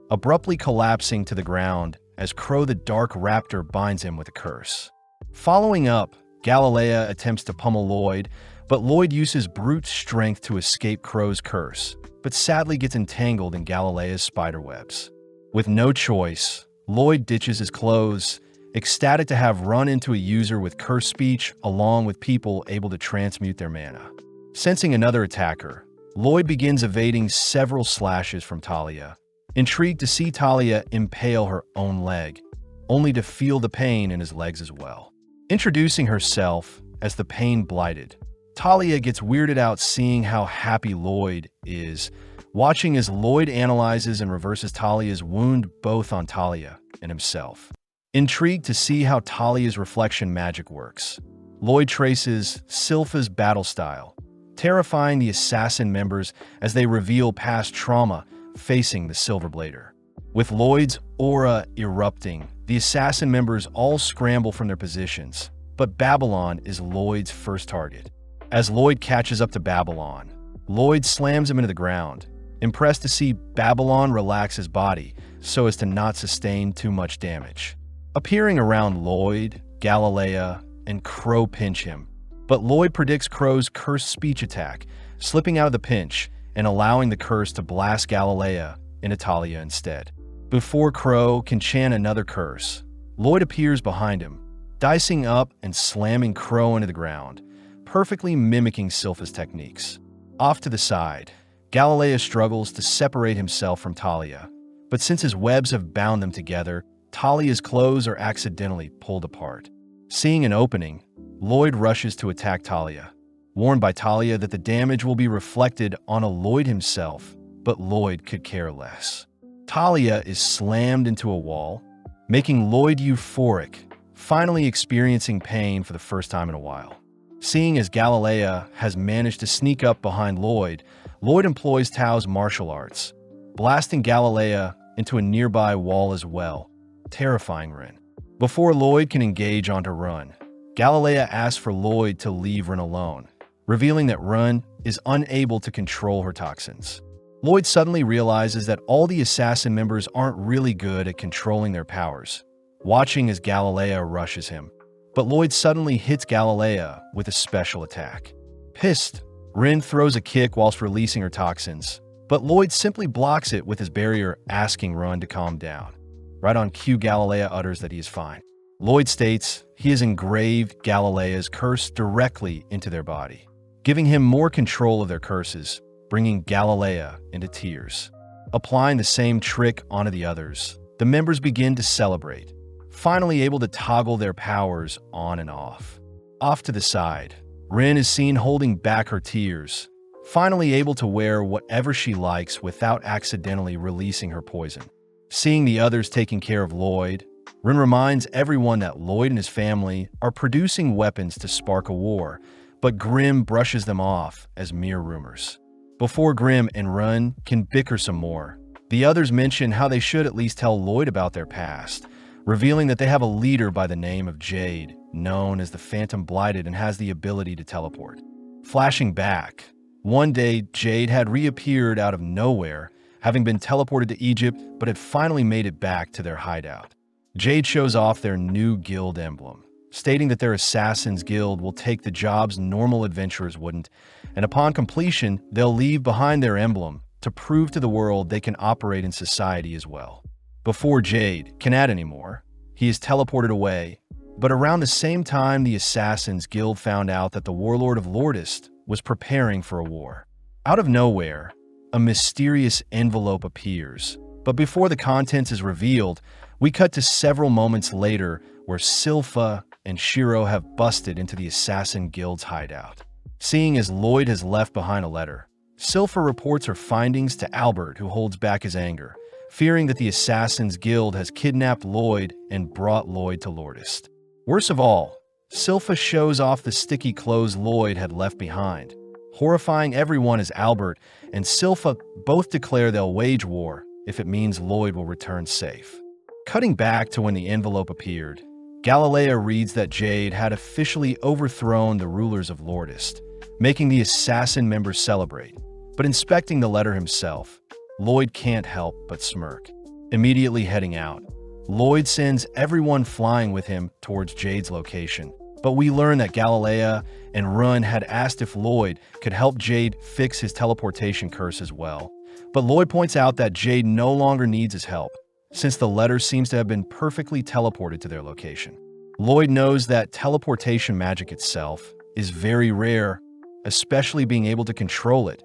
[SPEAKER 1] abruptly collapsing to the ground as Crow the Dark Raptor binds him with a curse. Following up, Galilea attempts to pummel Lloyd, but Lloyd uses brute strength to escape Crow's curse, but sadly gets entangled in Galilea's spiderwebs. With no choice, Lloyd ditches his clothes, ecstatic to have run into a user with curse speech along with people able to transmute their mana. Sensing another attacker, Lloyd begins evading several slashes from Talia, intrigued to see Talia impale her own leg, only to feel the pain in his legs as well. Introducing herself as the Pain Blighted, Talia gets weirded out seeing how happy Lloyd is, watching as Lloyd analyzes and reverses Talia's wound both on Talia and himself. Intrigued to see how Talia's reflection magic works, Lloyd traces Silpha's battle style, terrifying the assassin members as they reveal past trauma facing the Silverblader. With Lloyd's aura erupting, the assassin members all scramble from their positions, but Babylon is Lloyd's first target. As Lloyd catches up to Babylon, Lloyd slams him into the ground, impressed to see Babylon relax his body so as to not sustain too much damage. Appearing around Lloyd, Galilea, and Crow pinch him, but Lloyd predicts Crow's cursed speech attack, slipping out of the pinch and allowing the curse to blast Galilea into Talia instead. Before Crow can chant another curse, Lloyd appears behind him, dicing up and slamming Crow into the ground, perfectly mimicking Silpha's techniques. Off to the side, Galilea struggles to separate himself from Talia, but since his webs have bound them together, Talia's clothes are accidentally pulled apart. Seeing an opening, Lloyd rushes to attack Talia, warned by Talia that the damage will be reflected on Lloyd himself, but Lloyd could care less. Talia is slammed into a wall, making Lloyd euphoric, finally experiencing pain for the first time in a while. Seeing as Galilea has managed to sneak up behind Lloyd, Lloyd employs Tao's martial arts, blasting Galilea into a nearby wall as well, terrifying Rin. Before Lloyd can engage onto Run, Galilea asks for Lloyd to leave Rin alone, revealing that Run is unable to control her toxins. Lloyd suddenly realizes that all the assassin members aren't really good at controlling their powers, watching as Galilea rushes him. But Lloyd suddenly hits Galilea with a special attack. Pissed, Rin throws a kick whilst releasing her toxins, but Lloyd simply blocks it with his barrier, asking Run to calm down. Right on cue, Galilea utters that he is fine. Lloyd states he has engraved Galilea's curse directly into their body, giving him more control of their curses, bringing Galilea into tears. Applying the same trick onto the others, the members begin to celebrate, finally able to toggle their powers on and off. Off to the side, Rin is seen holding back her tears, finally able to wear whatever she likes without accidentally releasing her poison. Seeing the others taking care of Lloyd, Rin reminds everyone that Lloyd and his family are producing weapons to spark a war, but Grimm brushes them off as mere rumors. Before Grimm and Rin can bicker some more, the others mention how they should at least tell Lloyd about their past, revealing that they have a leader by the name of Jade, known as the Phantom Blighted and has the ability to teleport. Flashing back, one day Jade had reappeared out of nowhere, having been teleported to Egypt but had finally made it back to their hideout. Jade shows off their new guild emblem, stating that their Assassin's Guild will take the jobs normal adventurers wouldn't, and upon completion, they'll leave behind their emblem to prove to the world they can operate in society as well. Before Jade can add anymore, he is teleported away, but around the same time the Assassin's Guild found out that the Warlord of Lordist was preparing for a war. Out of nowhere, a mysterious envelope appears, but before the contents is revealed, we cut to several moments later where Silpha and Shiro have busted into the Assassin Guild's hideout. Seeing as Lloyd has left behind a letter, Silpha reports her findings to Albert, who holds back his anger, fearing that the Assassin's Guild has kidnapped Lloyd and brought Lloyd to Lordist. Worst of all, Silpha shows off the sticky clothes Lloyd had left behind, horrifying everyone as Albert and Silpha both declare they'll wage war if it means Lloyd will return safe. Cutting back to when the envelope appeared, Galilea reads that Jade had officially overthrown the rulers of Lordist, making the assassin members celebrate. But inspecting the letter himself, Lloyd can't help but smirk. Immediately heading out, Lloyd sends everyone flying with him towards Jade's location. But we learn that Galilea and Run had asked if Lloyd could help Jade fix his teleportation curse as well. But Lloyd points out that Jade no longer needs his help, since the letter seems to have been perfectly teleported to their location. Lloyd knows that teleportation magic itself is very rare, especially being able to control it,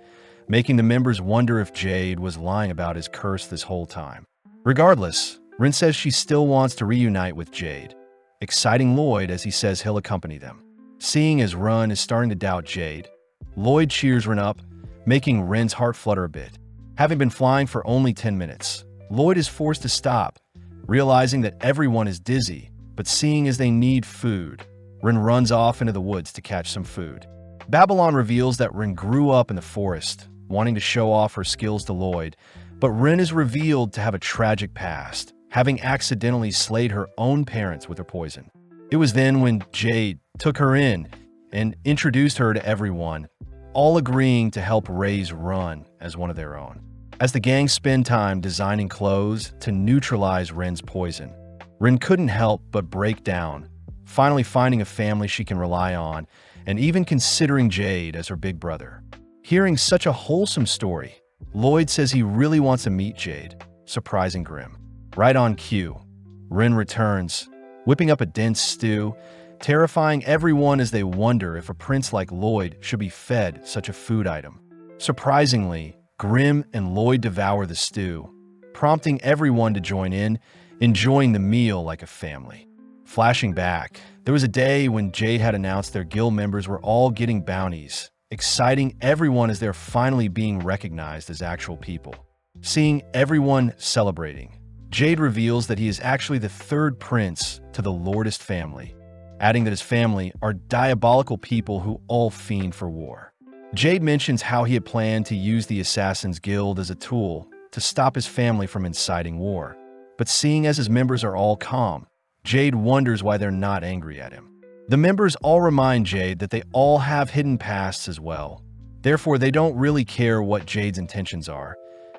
[SPEAKER 1] making the members wonder if Jade was lying about his curse this whole time. Regardless, Rin says she still wants to reunite with Jade, exciting Lloyd as he says he'll accompany them. Seeing as Rin is starting to doubt Jade, Lloyd cheers Rin up, making Rin's heart flutter a bit. Having been flying for only 10 minutes, Lloyd is forced to stop, realizing that everyone is dizzy, but seeing as they need food, Rin runs off into the woods to catch some food. Babylon reveals that Rin grew up in the forest, wanting to show off her skills to Lloyd, but Rin is revealed to have a tragic past, having accidentally slayed her own parents with her poison. It was then when Jade took her in and introduced her to everyone, all agreeing to help raise Rin as one of their own. As the gang spend time designing clothes to neutralize Rin's poison, Rin couldn't help but break down, finally finding a family she can rely on, and even considering Jade as her big brother. Hearing such a wholesome story, Lloyd says he really wants to meet Jade, surprising Grim. Right on cue, Rin returns, whipping up a dense stew, terrifying everyone as they wonder if a prince like Lloyd should be fed such a food item. Surprisingly, Grim and Lloyd devour the stew, prompting everyone to join in, enjoying the meal like a family. Flashing back, there was a day when Jade had announced their guild members were all getting bounties, exciting everyone as they're finally being recognized as actual people. Seeing everyone celebrating, Jade reveals that he is actually the third prince to the Lordist family, adding that his family are diabolical people who all fiend for war. Jade mentions how he had planned to use the Assassin's Guild as a tool to stop his family from inciting war, but seeing as his members are all calm, Jade wonders why they're not angry at him. The members all remind Jade that they all have hidden pasts as well, therefore they don't really care what Jade's intentions are,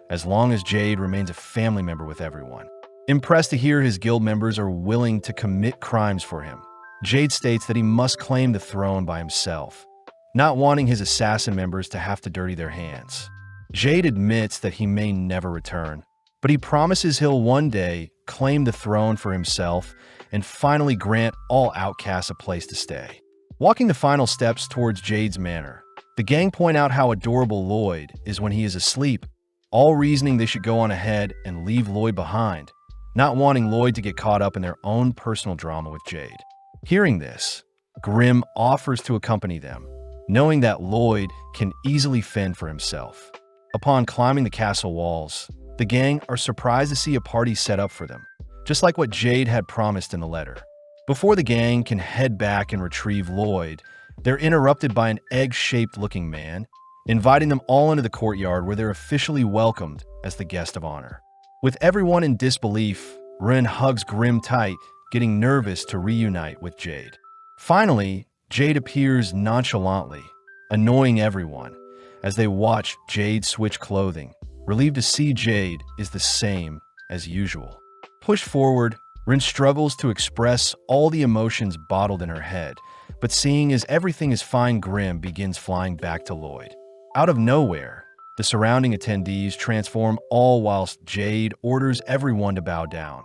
[SPEAKER 1] as long as Jade remains a family member with everyone. Impressed to hear his guild members are willing to commit crimes for him, Jade states that he must claim the throne by himself, not wanting his assassin members to have to dirty their hands. Jade admits that he may never return, but he promises he'll one day claim the throne for himself and finally grant all outcasts a place to stay. Walking the final steps towards Jade's manor, the gang point out how adorable Lloyd is when he is asleep, all reasoning they should go on ahead and leave Lloyd behind, not wanting Lloyd to get caught up in their own personal drama with Jade. Hearing this, Grim offers to accompany them, knowing that Lloyd can easily fend for himself. Upon climbing the castle walls, the gang are surprised to see a party set up for them, just like what Jade had promised in the letter. Before the gang can head back and retrieve Lloyd, they're interrupted by an egg-shaped looking man, inviting them all into the courtyard where they're officially welcomed as the guest of honor. With everyone in disbelief, Rin hugs Grim tight, getting nervous to reunite with Jade. Finally, Jade appears nonchalantly, annoying everyone as they watch Jade switch clothing, relieved to see Jade is the same as usual. Pushed forward, Rin struggles to express all the emotions bottled in her head, but seeing as everything is fine, Grim begins flying back to Lloyd. Out of nowhere, the surrounding attendees transform, all whilst Jade orders everyone to bow down,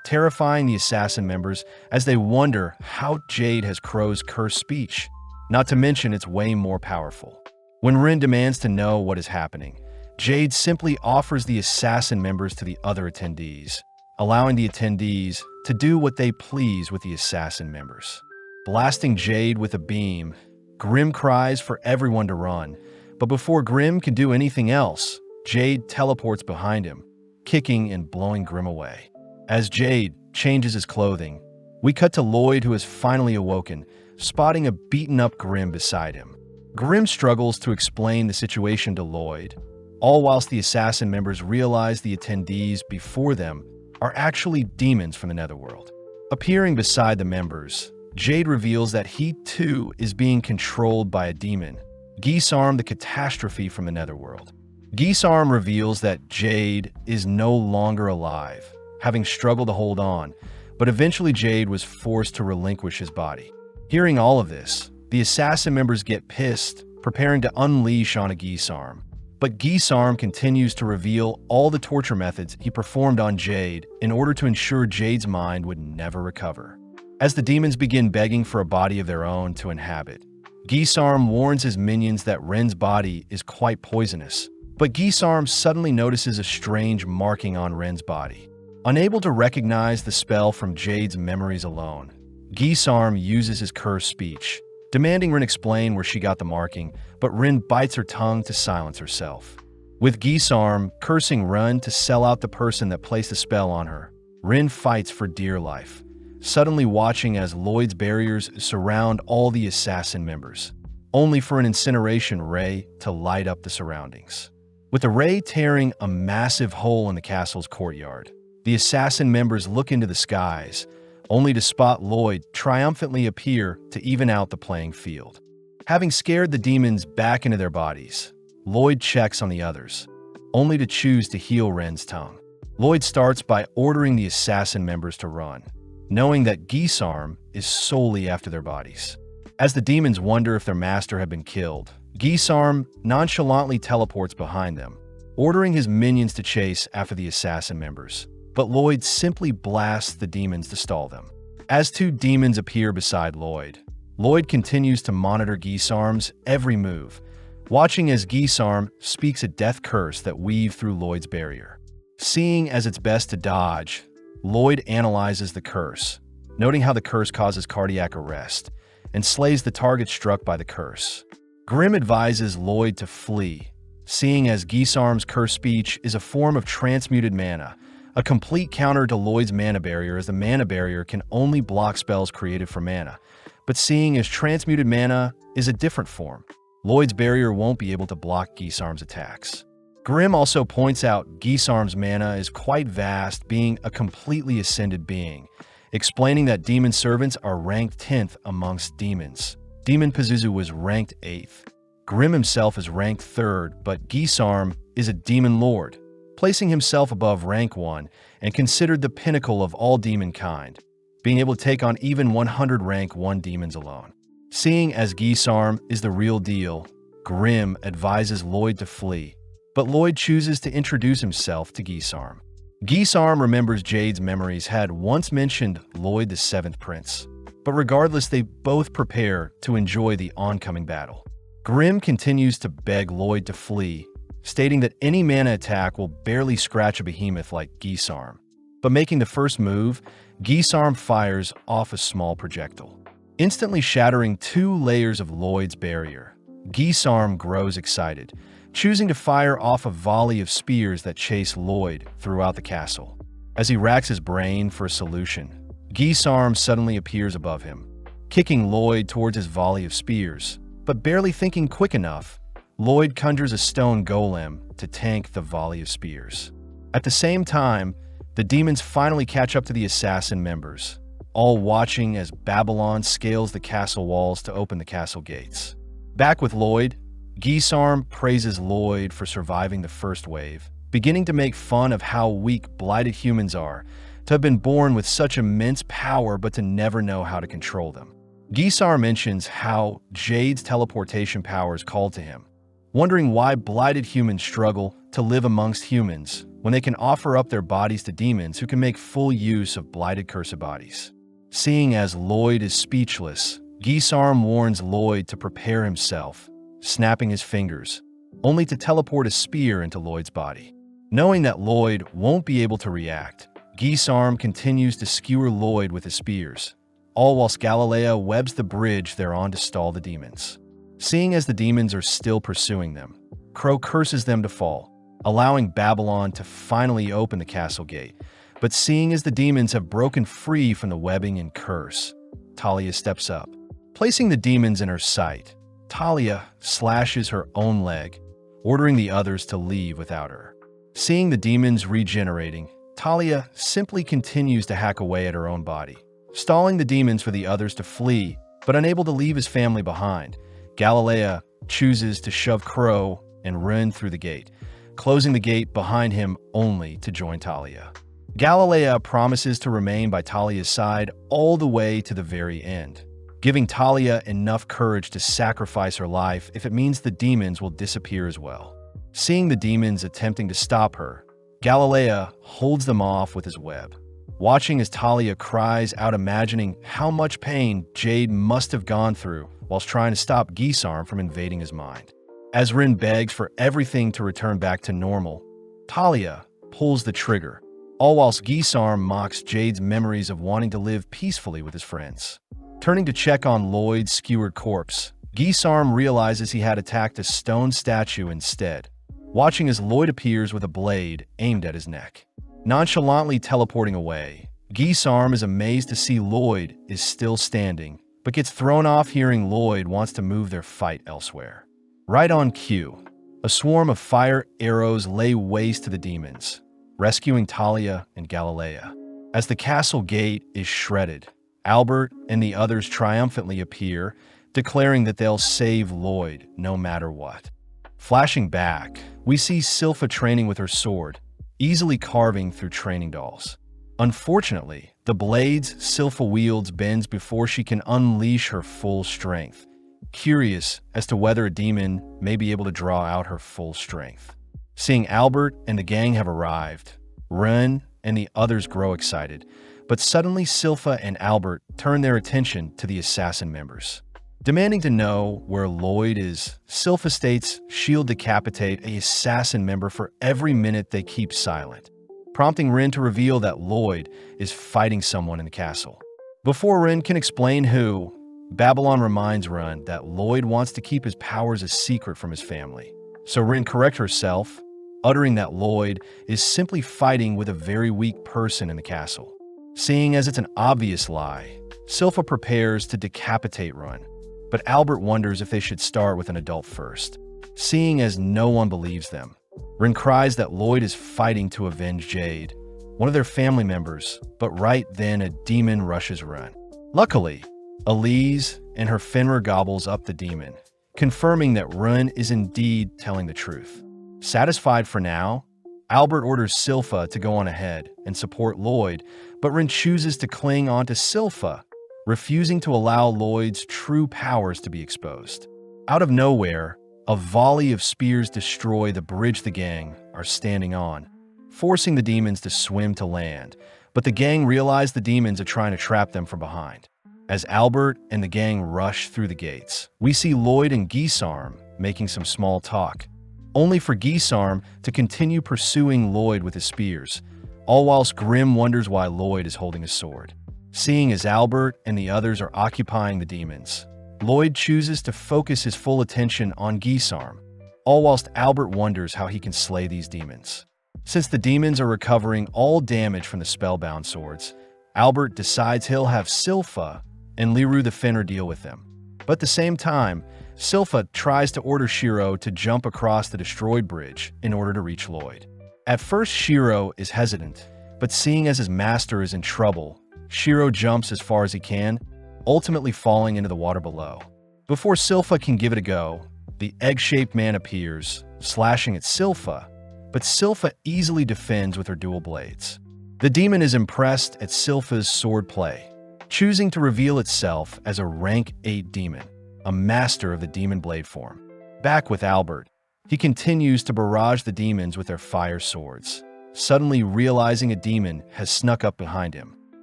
[SPEAKER 1] terrifying the assassin members as they wonder how Jade has Crow's cursed speech, not to mention it's way more powerful. When Rin demands to know what is happening, Jade simply offers the assassin members to the other attendees, allowing the attendees to do what they please with the assassin members. Blasting Jade with a beam, Grim cries for everyone to run, but before Grim can do anything else, Jade teleports behind him, kicking and blowing Grim away. As Jade changes his clothing, we cut to Lloyd, who has finally awoken, spotting a beaten-up Grim beside him. Grim struggles to explain the situation to Lloyd, all whilst the assassin members realize the attendees before them are actually demons from the Netherworld. Appearing beside the members, Jade reveals that he too is being controlled by a demon, Geesarm the Catastrophe from the Netherworld. Geesarm reveals that Jade is no longer alive, having struggled to hold on, but eventually Jade was forced to relinquish his body. Hearing all of this, the assassin members get pissed, preparing to unleash on a Geesarm. But Geesarm continues to reveal all the torture methods he performed on Jade in order to ensure Jade's mind would never recover. As the demons begin begging for a body of their own to inhabit, Gisarm warns his minions that Ren's body is quite poisonous, but Gisarm suddenly notices a strange marking on Ren's body. Unable to recognize the spell from Jade's memories alone, Gisarm uses his cursed speech, demanding Ren explain where she got the marking, but Ren bites her tongue to silence herself. With Gisarm cursing Ren to sell out the person that placed the spell on her, Ren fights for dear life, suddenly watching as Lloyd's barriers surround all the assassin members, only for an incineration ray to light up the surroundings. With the ray tearing a massive hole in the castle's courtyard, the assassin members look into the skies, only to spot Lloyd triumphantly appear to even out the playing field. Having scared the demons back into their bodies, Lloyd checks on the others, only to choose to heal Ren's tongue. Lloyd starts by ordering the assassin members to run, knowing that Gisarm is solely after their bodies. As the demons wonder if their master had been killed, Gisarm nonchalantly teleports behind them, ordering his minions to chase after the assassin members. But Lloyd simply blasts the demons to stall them. As two demons appear beside Lloyd, Lloyd continues to monitor Gisarm's every move, watching as Gisarm speaks a death curse that weaves through Lloyd's barrier. Seeing as it's best to dodge, Lloyd analyzes the curse, noting how the curse causes cardiac arrest and slays the target struck by the curse. Grimm advises Lloyd to flee, seeing as Gisarm's curse speech is a form of transmuted mana, a complete counter to Lloyd's mana barrier, as the mana barrier can only block spells created from mana. But seeing as transmuted mana is a different form, Lloyd's barrier won't be able to block Gisarm's attacks. Grimm also points out Gisarm's mana is quite vast, being a completely ascended being, explaining that demon servants are ranked 10th amongst demons. Demon Pazuzu was ranked 8th. Grimm himself is ranked 3rd, but Gisarm is a demon lord, placing himself above rank 1 and considered the pinnacle of all demon kind, being able to take on even 100 rank 1 demons alone. Seeing as Gisarm is the real deal, Grimm advises Lloyd to flee, but Lloyd chooses to introduce himself to Gisarm. Gisarm remembers Jade's memories had once mentioned Lloyd the 7th Prince, but regardless, they both prepare to enjoy the oncoming battle. Grimm continues to beg Lloyd to flee, stating that any mana attack will barely scratch a behemoth like Gisarm. But making the first move, Gisarm fires off a small projectile, instantly shattering 2 layers of Lloyd's barrier. Gisarm grows excited, choosing to fire off a volley of spears that chase Lloyd throughout the castle. As he racks his brain for a solution, Gisarm suddenly appears above him, kicking Lloyd towards his volley of spears, but barely thinking quick enough, Lloyd conjures a stone golem to tank the volley of spears. At the same time, the demons finally catch up to the assassin members, all watching as Babylon scales the castle walls to open the castle gates. Back with Lloyd, Gisarm praises Lloyd for surviving the first wave, beginning to make fun of how weak blighted humans are, to have been born with such immense power but to never know how to control them. Gisarm mentions how Jade's teleportation powers called to him, wondering why blighted humans struggle to live amongst humans when they can offer up their bodies to demons who can make full use of blighted cursed bodies. Seeing as Lloyd is speechless, Gisarm warns Lloyd to prepare himself, snapping his fingers, only to teleport a spear into Lloyd's body. Knowing that Lloyd won't be able to react, Gisarm continues to skewer Lloyd with his spears, all whilst Galilea webs the bridge they're on to stall the demons. Seeing as the demons are still pursuing them, Crow curses them to fall, allowing Babylon to finally open the castle gate. But seeing as the demons have broken free from the webbing and curse, Talia steps up. Placing the demons in her sight, Talia slashes her own leg, ordering the others to leave without her. Seeing the demons regenerating, Talia simply continues to hack away at her own body, stalling the demons for the others to flee, but unable to leave his family behind. Galilea chooses to shove Crow and Ren through the gate, closing the gate behind him only to join Talia. Galilea promises to remain by Talia's side all the way to the very end, giving Talia enough courage to sacrifice her life if it means the demons will disappear as well. Seeing the demons attempting to stop her, Galilea holds them off with his web, watching as Talia cries out, imagining how much pain Jade must have gone through whilst trying to stop Gisarm from invading his mind. As Rin begs for everything to return back to normal, Talia pulls the trigger, all whilst Gisarm mocks Jade's memories of wanting to live peacefully with his friends. Turning to check on Lloyd's skewered corpse, Gisarm realizes he had attacked a stone statue instead, watching as Lloyd appears with a blade aimed at his neck. Nonchalantly teleporting away, Gisarm is amazed to see Lloyd is still standing, but gets thrown off hearing Lloyd wants to move their fight elsewhere. Right on cue, a swarm of fire arrows lay waste to the demons, rescuing Talia and Galilea. As the castle gate is shredded, Albert and the others triumphantly appear, declaring that they'll save Lloyd no matter what. Flashing back, we see Silpha training with her sword, easily carving through training dolls. Unfortunately, the blades Silpha wields bends before she can unleash her full strength, curious as to whether a demon may be able to draw out her full strength. Seeing Albert and the gang have arrived, Ren and the others grow excited, but suddenly Silpha and Albert turn their attention to the assassin members. Demanding to know where Lloyd is, Silpha states she'll decapitate an assassin member for every minute they keep silent, prompting Ren to reveal that Lloyd is fighting someone in the castle. Before Ren can explain who, Babylon reminds Ren that Lloyd wants to keep his powers a secret from his family. So Ren corrects herself, uttering that Lloyd is simply fighting with a very weak person in the castle. Seeing as it's an obvious lie, Silpha prepares to decapitate Ren, but Albert wonders if they should start with an adult first. Seeing as no one believes them, Ren cries that Lloyd is fighting to avenge Jade, one of their family members, but right then a demon rushes Ren. Luckily, Elise and her Fenrir gobbles up the demon, confirming that Ren is indeed telling the truth. Satisfied for now, Albert orders Silpha to go on ahead and support Lloyd, but Ren chooses to cling onto Silpha, refusing to allow Lloyd's true powers to be exposed. Out of nowhere, a volley of spears destroy the bridge the gang are standing on, forcing the demons to swim to land, but the gang realize the demons are trying to trap them from behind. As Albert and the gang rush through the gates, we see Lloyd and Gisarm making some small talk, only for Gisarm to continue pursuing Lloyd with his spears, all whilst Grim wonders why Lloyd is holding a sword. Seeing as Albert and the others are occupying the demons, Lloyd chooses to focus his full attention on Gisarm, all whilst Albert wonders how he can slay these demons. Since the demons are recovering all damage from the spellbound swords, Albert decides he'll have Silpha and Liru the Fenrir deal with them. But at the same time, Silpha tries to order Shiro to jump across the destroyed bridge in order to reach Lloyd. At first, Shiro is hesitant, but seeing as his master is in trouble, Shiro jumps as far as he can, ultimately falling into the water below. Before Silpha can give it a go, the egg-shaped man appears, slashing at Silpha, but Silpha easily defends with her dual blades. The demon is impressed at Silpha's sword play, choosing to reveal itself as a rank 8 demon, a master of the demon blade form. Back with Albert, he continues to barrage the demons with their fire swords, suddenly realizing a demon has snuck up behind him.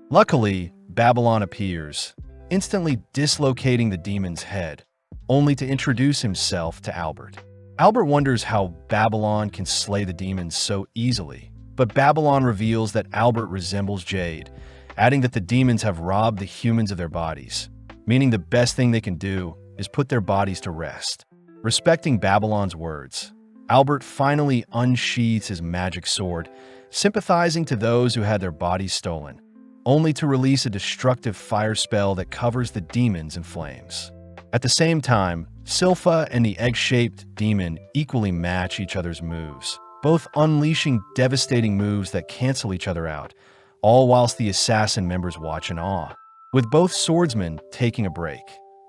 [SPEAKER 1] Luckily, Babylon appears, instantly dislocating the demon's head, only to introduce himself to Albert. Albert wonders how Babylon can slay the demons so easily, but Babylon reveals that Albert resembles Jade, adding that the demons have robbed the humans of their bodies, meaning the best thing they can do is put their bodies to rest. Respecting Babylon's words, Albert finally unsheathes his magic sword, sympathizing to those who had their bodies stolen, only to release a destructive fire spell that covers the demons in flames. At the same time, Silpha and the egg-shaped demon equally match each other's moves, both unleashing devastating moves that cancel each other out, all whilst the assassin members watch in awe. With both swordsmen taking a break,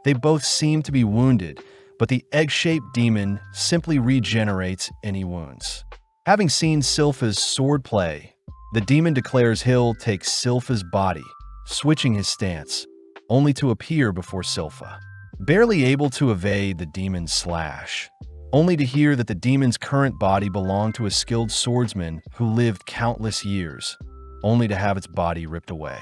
[SPEAKER 1] they both seem to be wounded, but the egg-shaped demon simply regenerates any wounds. Having seen Silpha's sword play, the demon declares he'll take Silpha's body, switching his stance, only to appear before Silpha. Barely able to evade the demon's slash, only to hear that the demon's current body belonged to a skilled swordsman who lived countless years, only to have its body ripped away.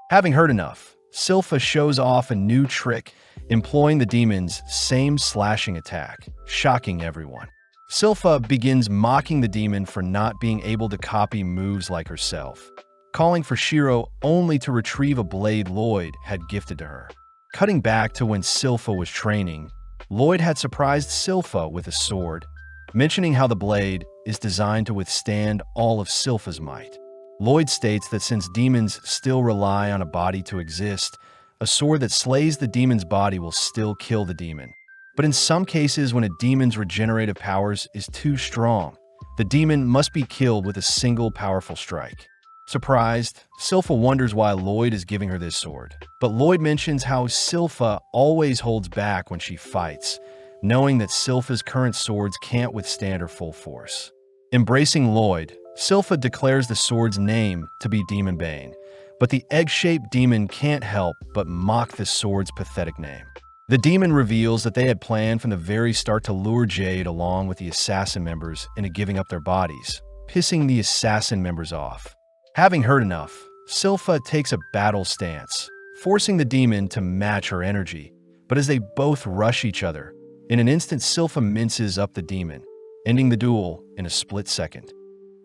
[SPEAKER 1] Having heard enough, Silpha shows off a new trick employing the demon's same slashing attack, shocking everyone. Silpha begins mocking the demon for not being able to copy moves like herself, calling for Shiro only to retrieve a blade Lloyd had gifted to her. Cutting back to when Silpha was training, Lloyd had surprised Silpha with a sword, mentioning how the blade is designed to withstand all of Silpha's might. Lloyd states that since demons still rely on a body to exist, a sword that slays the demon's body will still kill the demon. But in some cases, when a demon's regenerative powers is too strong, the demon must be killed with a single powerful strike. Surprised, Silpha wonders why Lloyd is giving her this sword. But Lloyd mentions how Silpha always holds back when she fights, knowing that Silpha's current swords can't withstand her full force. Embracing Lloyd, Silpha declares the sword's name to be Demon Bane, but the egg-shaped demon can't help but mock the sword's pathetic name. The demon reveals that they had planned from the very start to lure Jade along with the assassin members into giving up their bodies, pissing the assassin members off. Having heard enough, Silpha takes a battle stance, forcing the demon to match her energy, but as they both rush each other, in an instant Silpha minces up the demon, ending the duel in a split second.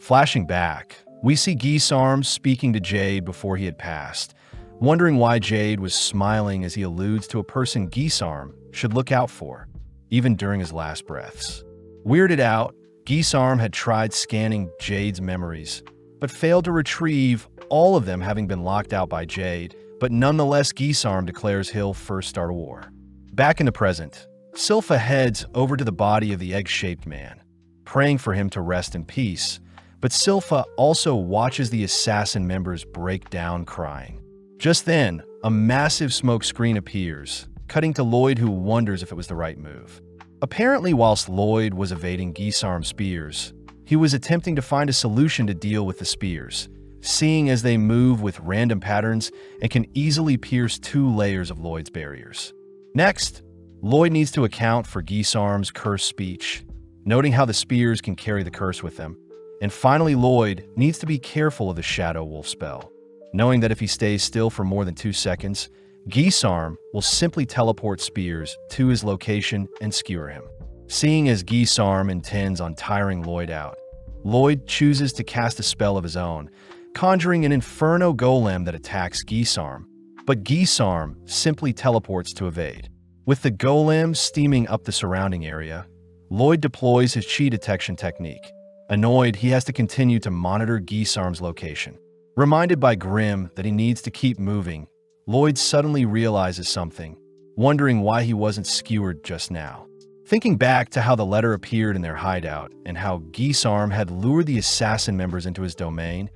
[SPEAKER 1] Flashing back, we see Gisarm speaking to Jade before he had passed, wondering why Jade was smiling as he alludes to a person Gisarm should look out for, even during his last breaths. Weirded out, Gisarm had tried scanning Jade's memories, but failed to retrieve all of them, having been locked out by Jade, but nonetheless Gisarm declares he'll first start a war. Back in the present, Silpha heads over to the body of the egg-shaped man, praying for him to rest in peace, but Silpha also watches the assassin members break down crying. Just then, a massive smoke screen appears, cutting to Lloyd, who wonders if it was the right move. Apparently, whilst Lloyd was evading Gisarm's spears, he was attempting to find a solution to deal with the spears, seeing as they move with random patterns and can easily pierce 2 layers of Lloyd's barriers. Next, Lloyd needs to account for Gisarm's cursed speech, noting how the spears can carry the curse with them. And finally, Lloyd needs to be careful of the Shadow Wolf spell, knowing that if he stays still for more than 2 seconds, Gisarm will simply teleport spears to his location and skewer him. Seeing as Gisarm intends on tiring Lloyd out, Lloyd chooses to cast a spell of his own, conjuring an Inferno Golem that attacks Gisarm, but Gisarm simply teleports to evade. With the Golem steaming up the surrounding area, Lloyd deploys his chi detection technique. Annoyed, he has to continue to monitor Gisarm's location. Reminded by Grimm that he needs to keep moving, Lloyd suddenly realizes something, wondering why he wasn't skewered just now. Thinking back to how the letter appeared in their hideout and how Gisarm had lured the assassin members into his domain,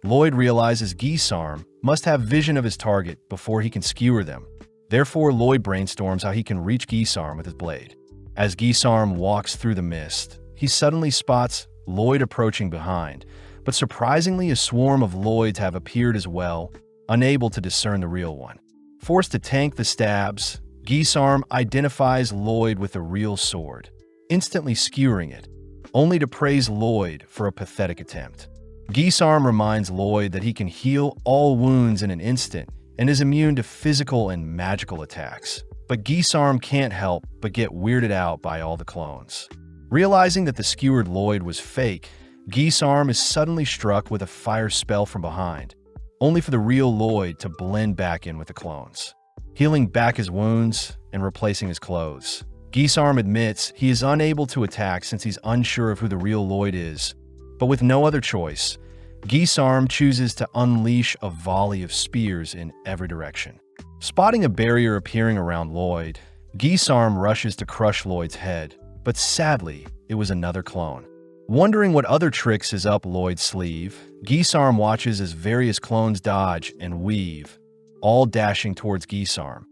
[SPEAKER 1] Lloyd realizes Gisarm must have vision of his target before he can skewer them. Therefore, Lloyd brainstorms how he can reach Gisarm with his blade. As Gisarm walks through the mist, he suddenly spots Lloyd approaching behind, but surprisingly a swarm of Lloyds have appeared as well, unable to discern the real one. Forced to tank the stabs, Gisarm identifies Lloyd with the real sword, instantly skewering it, only to praise Lloyd for a pathetic attempt. Gisarm reminds Lloyd that he can heal all wounds in an instant and is immune to physical and magical attacks, but Gisarm can't help but get weirded out by all the clones. Realizing that the skewered Lloyd was fake, Gisarm is suddenly struck with a fire spell from behind, only for the real Lloyd to blend back in with the clones. Healing back his wounds and replacing his clothes, Gisarm admits he is unable to attack since he's unsure of who the real Lloyd is, but with no other choice, Gisarm chooses to unleash a volley of spears in every direction. Spotting a barrier appearing around Lloyd, Gisarm rushes to crush Lloyd's head, but sadly, it was another clone. Wondering what other tricks is up Lloyd's sleeve, Gisarm watches as various clones dodge and weave, all dashing towards Gisarm,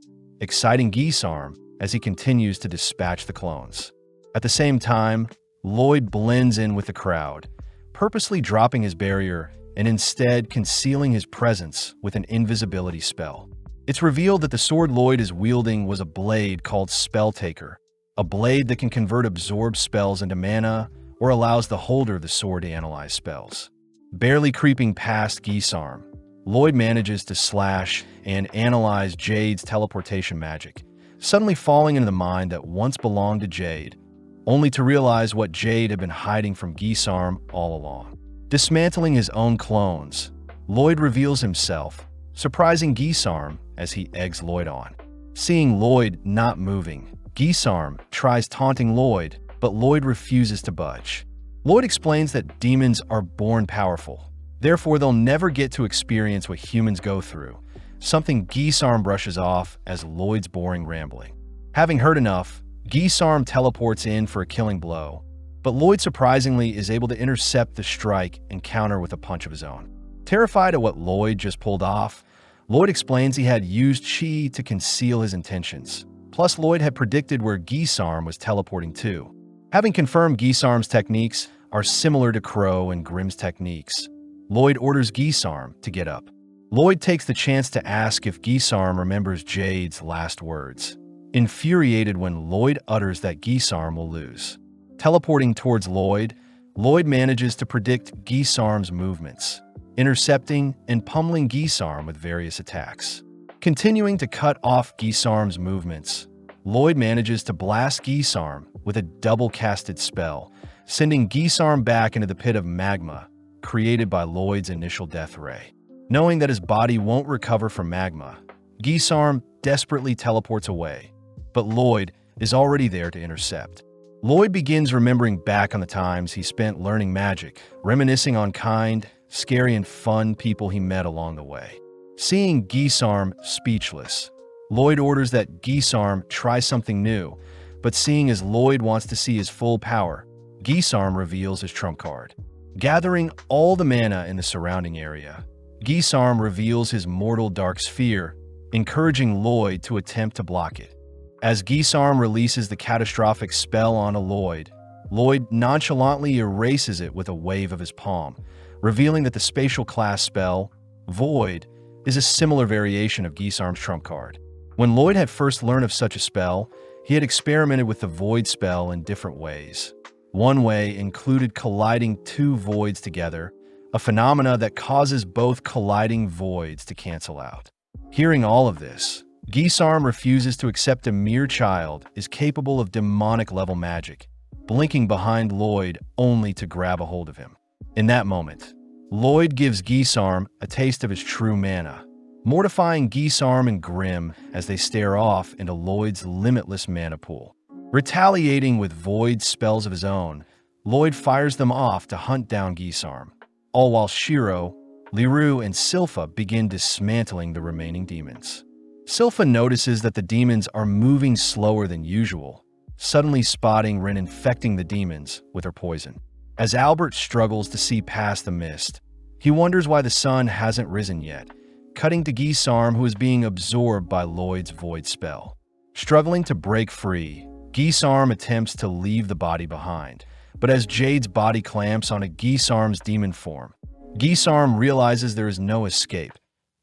[SPEAKER 1] exciting Gisarm as he continues to dispatch the clones. At the same time, Lloyd blends in with the crowd, purposely dropping his barrier and instead concealing his presence with an invisibility spell. It's revealed that the sword Lloyd is wielding was a blade called Spelltaker, a blade that can convert absorbed spells into mana or allows the holder of the sword to analyze spells. Barely creeping past Gisarm, Lloyd manages to slash and analyze Jade's teleportation magic, suddenly falling into the mind that once belonged to Jade, only to realize what Jade had been hiding from Gisarm all along. Dismantling his own clones, Lloyd reveals himself, surprising Gisarm as he eggs Lloyd on. Seeing Lloyd not moving, Gisarm tries taunting Lloyd, but Lloyd refuses to budge. Lloyd explains that demons are born powerful, therefore they'll never get to experience what humans go through, something Gisarm brushes off as Lloyd's boring rambling. Having heard enough, Gisarm teleports in for a killing blow, but Lloyd surprisingly is able to intercept the strike and counter with a punch of his own. Terrified at what Lloyd just pulled off, Lloyd explains he had used chi to conceal his intentions. Plus, Lloyd had predicted where Gisarm was teleporting to. Having confirmed Gisarm's techniques are similar to Crow and Grimm's techniques, Lloyd orders Gisarm to get up. Lloyd takes the chance to ask if Gisarm remembers Jade's last words, infuriated when Lloyd utters that Gisarm will lose. Teleporting towards Lloyd, Lloyd manages to predict Gisarm's movements, intercepting and pummeling Gisarm with various attacks. Continuing to cut off Gisarm's movements, Lloyd manages to blast Gisarm with a double-casted spell, sending Gisarm back into the pit of magma created by Lloyd's initial death ray. Knowing that his body won't recover from magma, Gisarm desperately teleports away, but Lloyd is already there to intercept. Lloyd begins remembering back on the times he spent learning magic, reminiscing on kind, scary, and fun people he met along the way. Seeing Gisarm speechless, Lloyd orders that Gisarm try something new, but seeing as Lloyd wants to see his full power, Gisarm reveals his trump card. Gathering all the mana in the surrounding area, Gisarm reveals his mortal dark sphere, encouraging Lloyd to attempt to block it. As Gisarm releases the catastrophic spell onto Lloyd, Lloyd nonchalantly erases it with a wave of his palm, revealing that the spatial class spell, Void, is a similar variation of Gisarm's trump card. When Lloyd had first learned of such a spell, he had experimented with the Void spell in different ways. One way included colliding two voids together, a phenomena that causes both colliding voids to cancel out. Hearing all of this, Gisarm refuses to accept a mere child is capable of demonic-level magic, blinking behind Lloyd only to grab a hold of him. In that moment, Lloyd gives Gisarm a taste of his true mana, mortifying Gisarm and Grimm as they stare off into Lloyd's limitless mana pool. Retaliating with void spells of his own, Lloyd fires them off to hunt down Gisarm, all while Shiro, Liru, and Silpha begin dismantling the remaining demons. Silpha notices that the demons are moving slower than usual, suddenly spotting Rin infecting the demons with her poison. As Albert struggles to see past the mist, he wonders why the sun hasn't risen yet, cutting to Gisarm, who is being absorbed by Lloyd's void spell. Struggling to break free, Gisarm attempts to leave the body behind, but as Jade's body clamps onto Gisarm's demon form, Gisarm realizes there is no escape,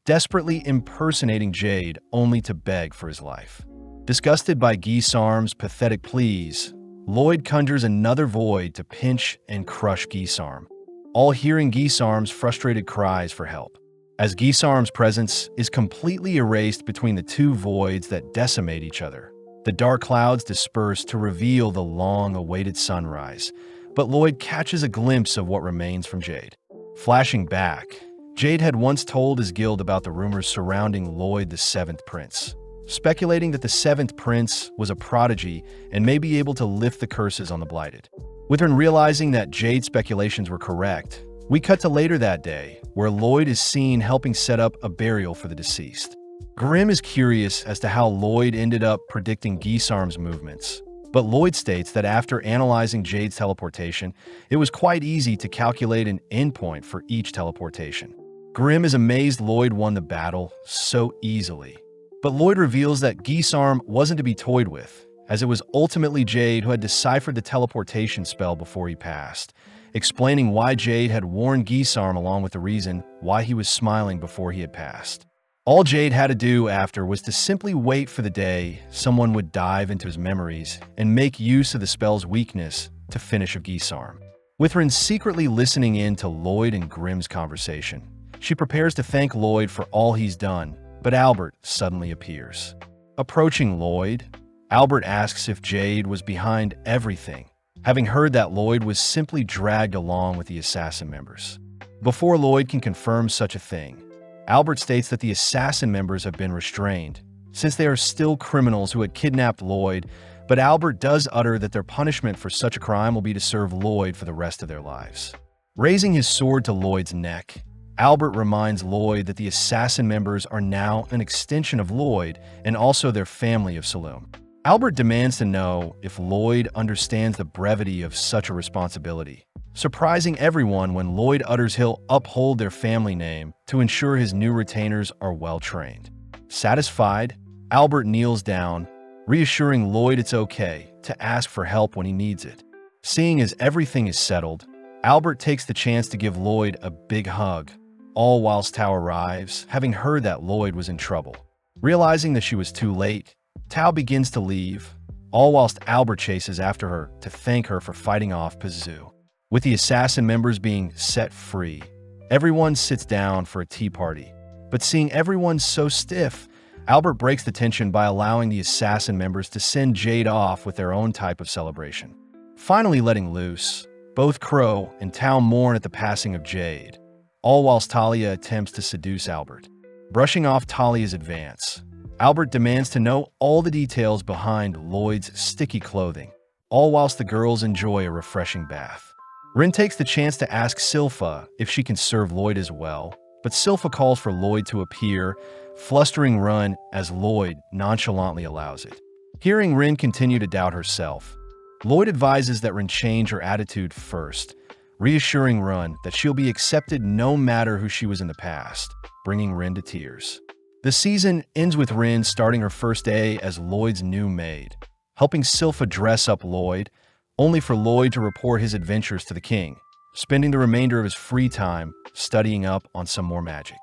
[SPEAKER 1] desperately impersonating Jade only to beg for his life. Disgusted by Gisarm's pathetic pleas, Lloyd conjures another void to pinch and crush Gisarm, all hearing Gisarm's frustrated cries for help. As Gisarm's presence is completely erased between the two voids that decimate each other, the dark clouds disperse to reveal the long-awaited sunrise, but Lloyd catches a glimpse of what remains from Jade. Flashing back, Jade had once told his guild about the rumors surrounding Lloyd the Seventh Prince, speculating that the Seventh Prince was a prodigy and may be able to lift the curses on the Blighted. With Rin realizing that Jade's speculations were correct, we cut to later that day, where Lloyd is seen helping set up a burial for the deceased. Grimm is curious as to how Lloyd ended up predicting Gisarm's movements, but Lloyd states that after analyzing Jade's teleportation, it was quite easy to calculate an endpoint for each teleportation. Grimm is amazed Lloyd won the battle so easily, but Lloyd reveals that Gisarm wasn't to be toyed with, as it was ultimately Jade who had deciphered the teleportation spell before he passed, explaining why Jade had warned Gisarm along with the reason why he was smiling before he had passed. All Jade had to do after was to simply wait for the day someone would dive into his memories and make use of the spell's weakness to finish Gisarm. With Rin secretly listening in to Lloyd and Grimm's conversation, she prepares to thank Lloyd for all he's done, but Albert suddenly appears. Approaching Lloyd, Albert asks if Jade was behind everything, having heard that Lloyd was simply dragged along with the assassin members. Before Lloyd can confirm such a thing, Albert states that the assassin members have been restrained, since they are still criminals who had kidnapped Lloyd, but Albert does utter that their punishment for such a crime will be to serve Lloyd for the rest of their lives. Raising his sword to Lloyd's neck, Albert reminds Lloyd that the assassin members are now an extension of Lloyd and also their family of Saloon. Albert demands to know if Lloyd understands the brevity of such a responsibility, surprising everyone when Lloyd utters he'll uphold their family name to ensure his new retainers are well-trained. Satisfied, Albert kneels down, reassuring Lloyd it's okay to ask for help when he needs it. Seeing as everything is settled, Albert takes the chance to give Lloyd a big hug, all whilst Tao arrives, having heard that Lloyd was in trouble. Realizing that she was too late, Tao begins to leave, all whilst Albert chases after her to thank her for fighting off Pazu. With the assassin members being set free, everyone sits down for a tea party. But seeing everyone so stiff, Albert breaks the tension by allowing the assassin members to send Jade off with their own type of celebration. Finally letting loose, both Crow and Tao mourn at the passing of Jade, all whilst Talia attempts to seduce Albert. Brushing off Talia's advance, Albert demands to know all the details behind Lloyd's sticky clothing, all whilst the girls enjoy a refreshing bath. Rin takes the chance to ask Silpha if she can serve Lloyd as well, but Silpha calls for Lloyd to appear, flustering Rin as Lloyd nonchalantly allows it. Hearing Rin continue to doubt herself, Lloyd advises that Rin change her attitude first, reassuring Rin that she'll be accepted no matter who she was in the past, bringing Rin to tears. The season ends with Rin starting her first day as Lloyd's new maid, helping Silpha dress up Lloyd, only for Lloyd to report his adventures to the king, spending the remainder of his free time studying up on some more magic.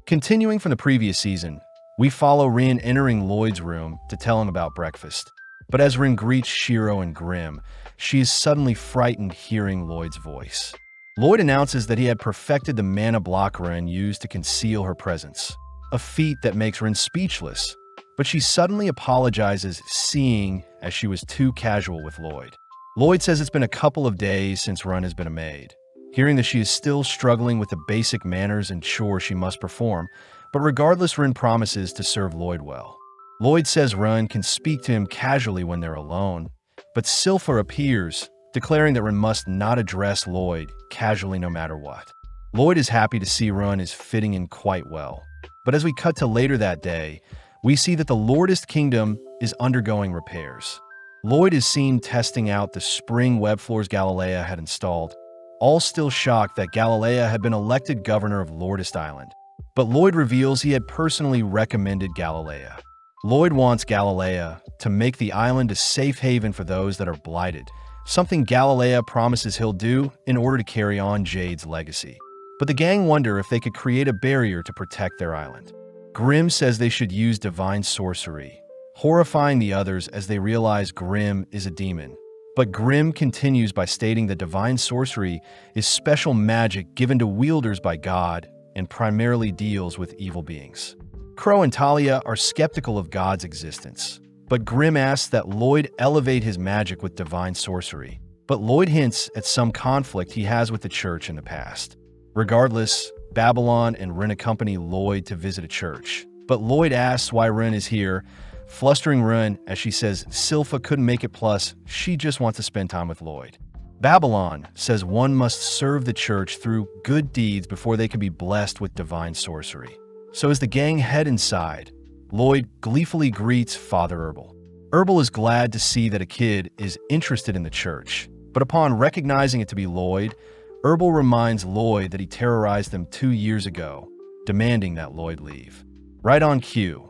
[SPEAKER 1] Continuing from the previous season, we follow Rin entering Lloyd's room to tell him about breakfast. But as Rin greets Shiro and Grim, she is suddenly frightened hearing Lloyd's voice. Lloyd announces that he had perfected the mana block Rin used to conceal her presence, a feat that makes Rin speechless, but she suddenly apologizes, seeing as she was too casual with Lloyd. Lloyd says it's been a couple of days since Rin has been a maid, hearing that she is still struggling with the basic manners and chores she must perform, but regardless, Rin promises to serve Lloyd well. Lloyd says Rin can speak to him casually when they're alone, but Silpha appears, declaring that Rin must not address Lloyd casually no matter what. Lloyd is happy to see Rin is fitting in quite well, but as we cut to later that day, we see that the Lordist Kingdom is undergoing repairs. Lloyd is seen testing out the spring web floors Galilea had installed, all still shocked that Galilea had been elected governor of Lordist Island. But Lloyd reveals he had personally recommended Galilea. Lloyd wants Galilea to make the island a safe haven for those that are blighted, something Galilea promises he'll do in order to carry on Jade's legacy. But the gang wonder if they could create a barrier to protect their island. Grim says they should use divine sorcery, horrifying the others as they realize Grim is a demon. But Grim continues by stating that divine sorcery is special magic given to wielders by God and primarily deals with evil beings. Crow and Talia are skeptical of God's existence, but Grim asks that Lloyd elevate his magic with divine sorcery. But Lloyd hints at some conflict he has with the church in the past. Regardless, Babylon and Rin accompany Lloyd to visit a church, but Lloyd asks why Rin is here, flustering Rin as she says Silpha couldn't make it, plus she just wants to spend time with Lloyd. Babylon says one must serve the church through good deeds before they can be blessed with divine sorcery. So as the gang head inside, Lloyd gleefully greets Father Herbal. Herbal is glad to see that a kid is interested in the church, but upon recognizing it to be Lloyd, Herbal reminds Lloyd that he terrorized them 2 years ago, demanding that Lloyd leave. Right on cue,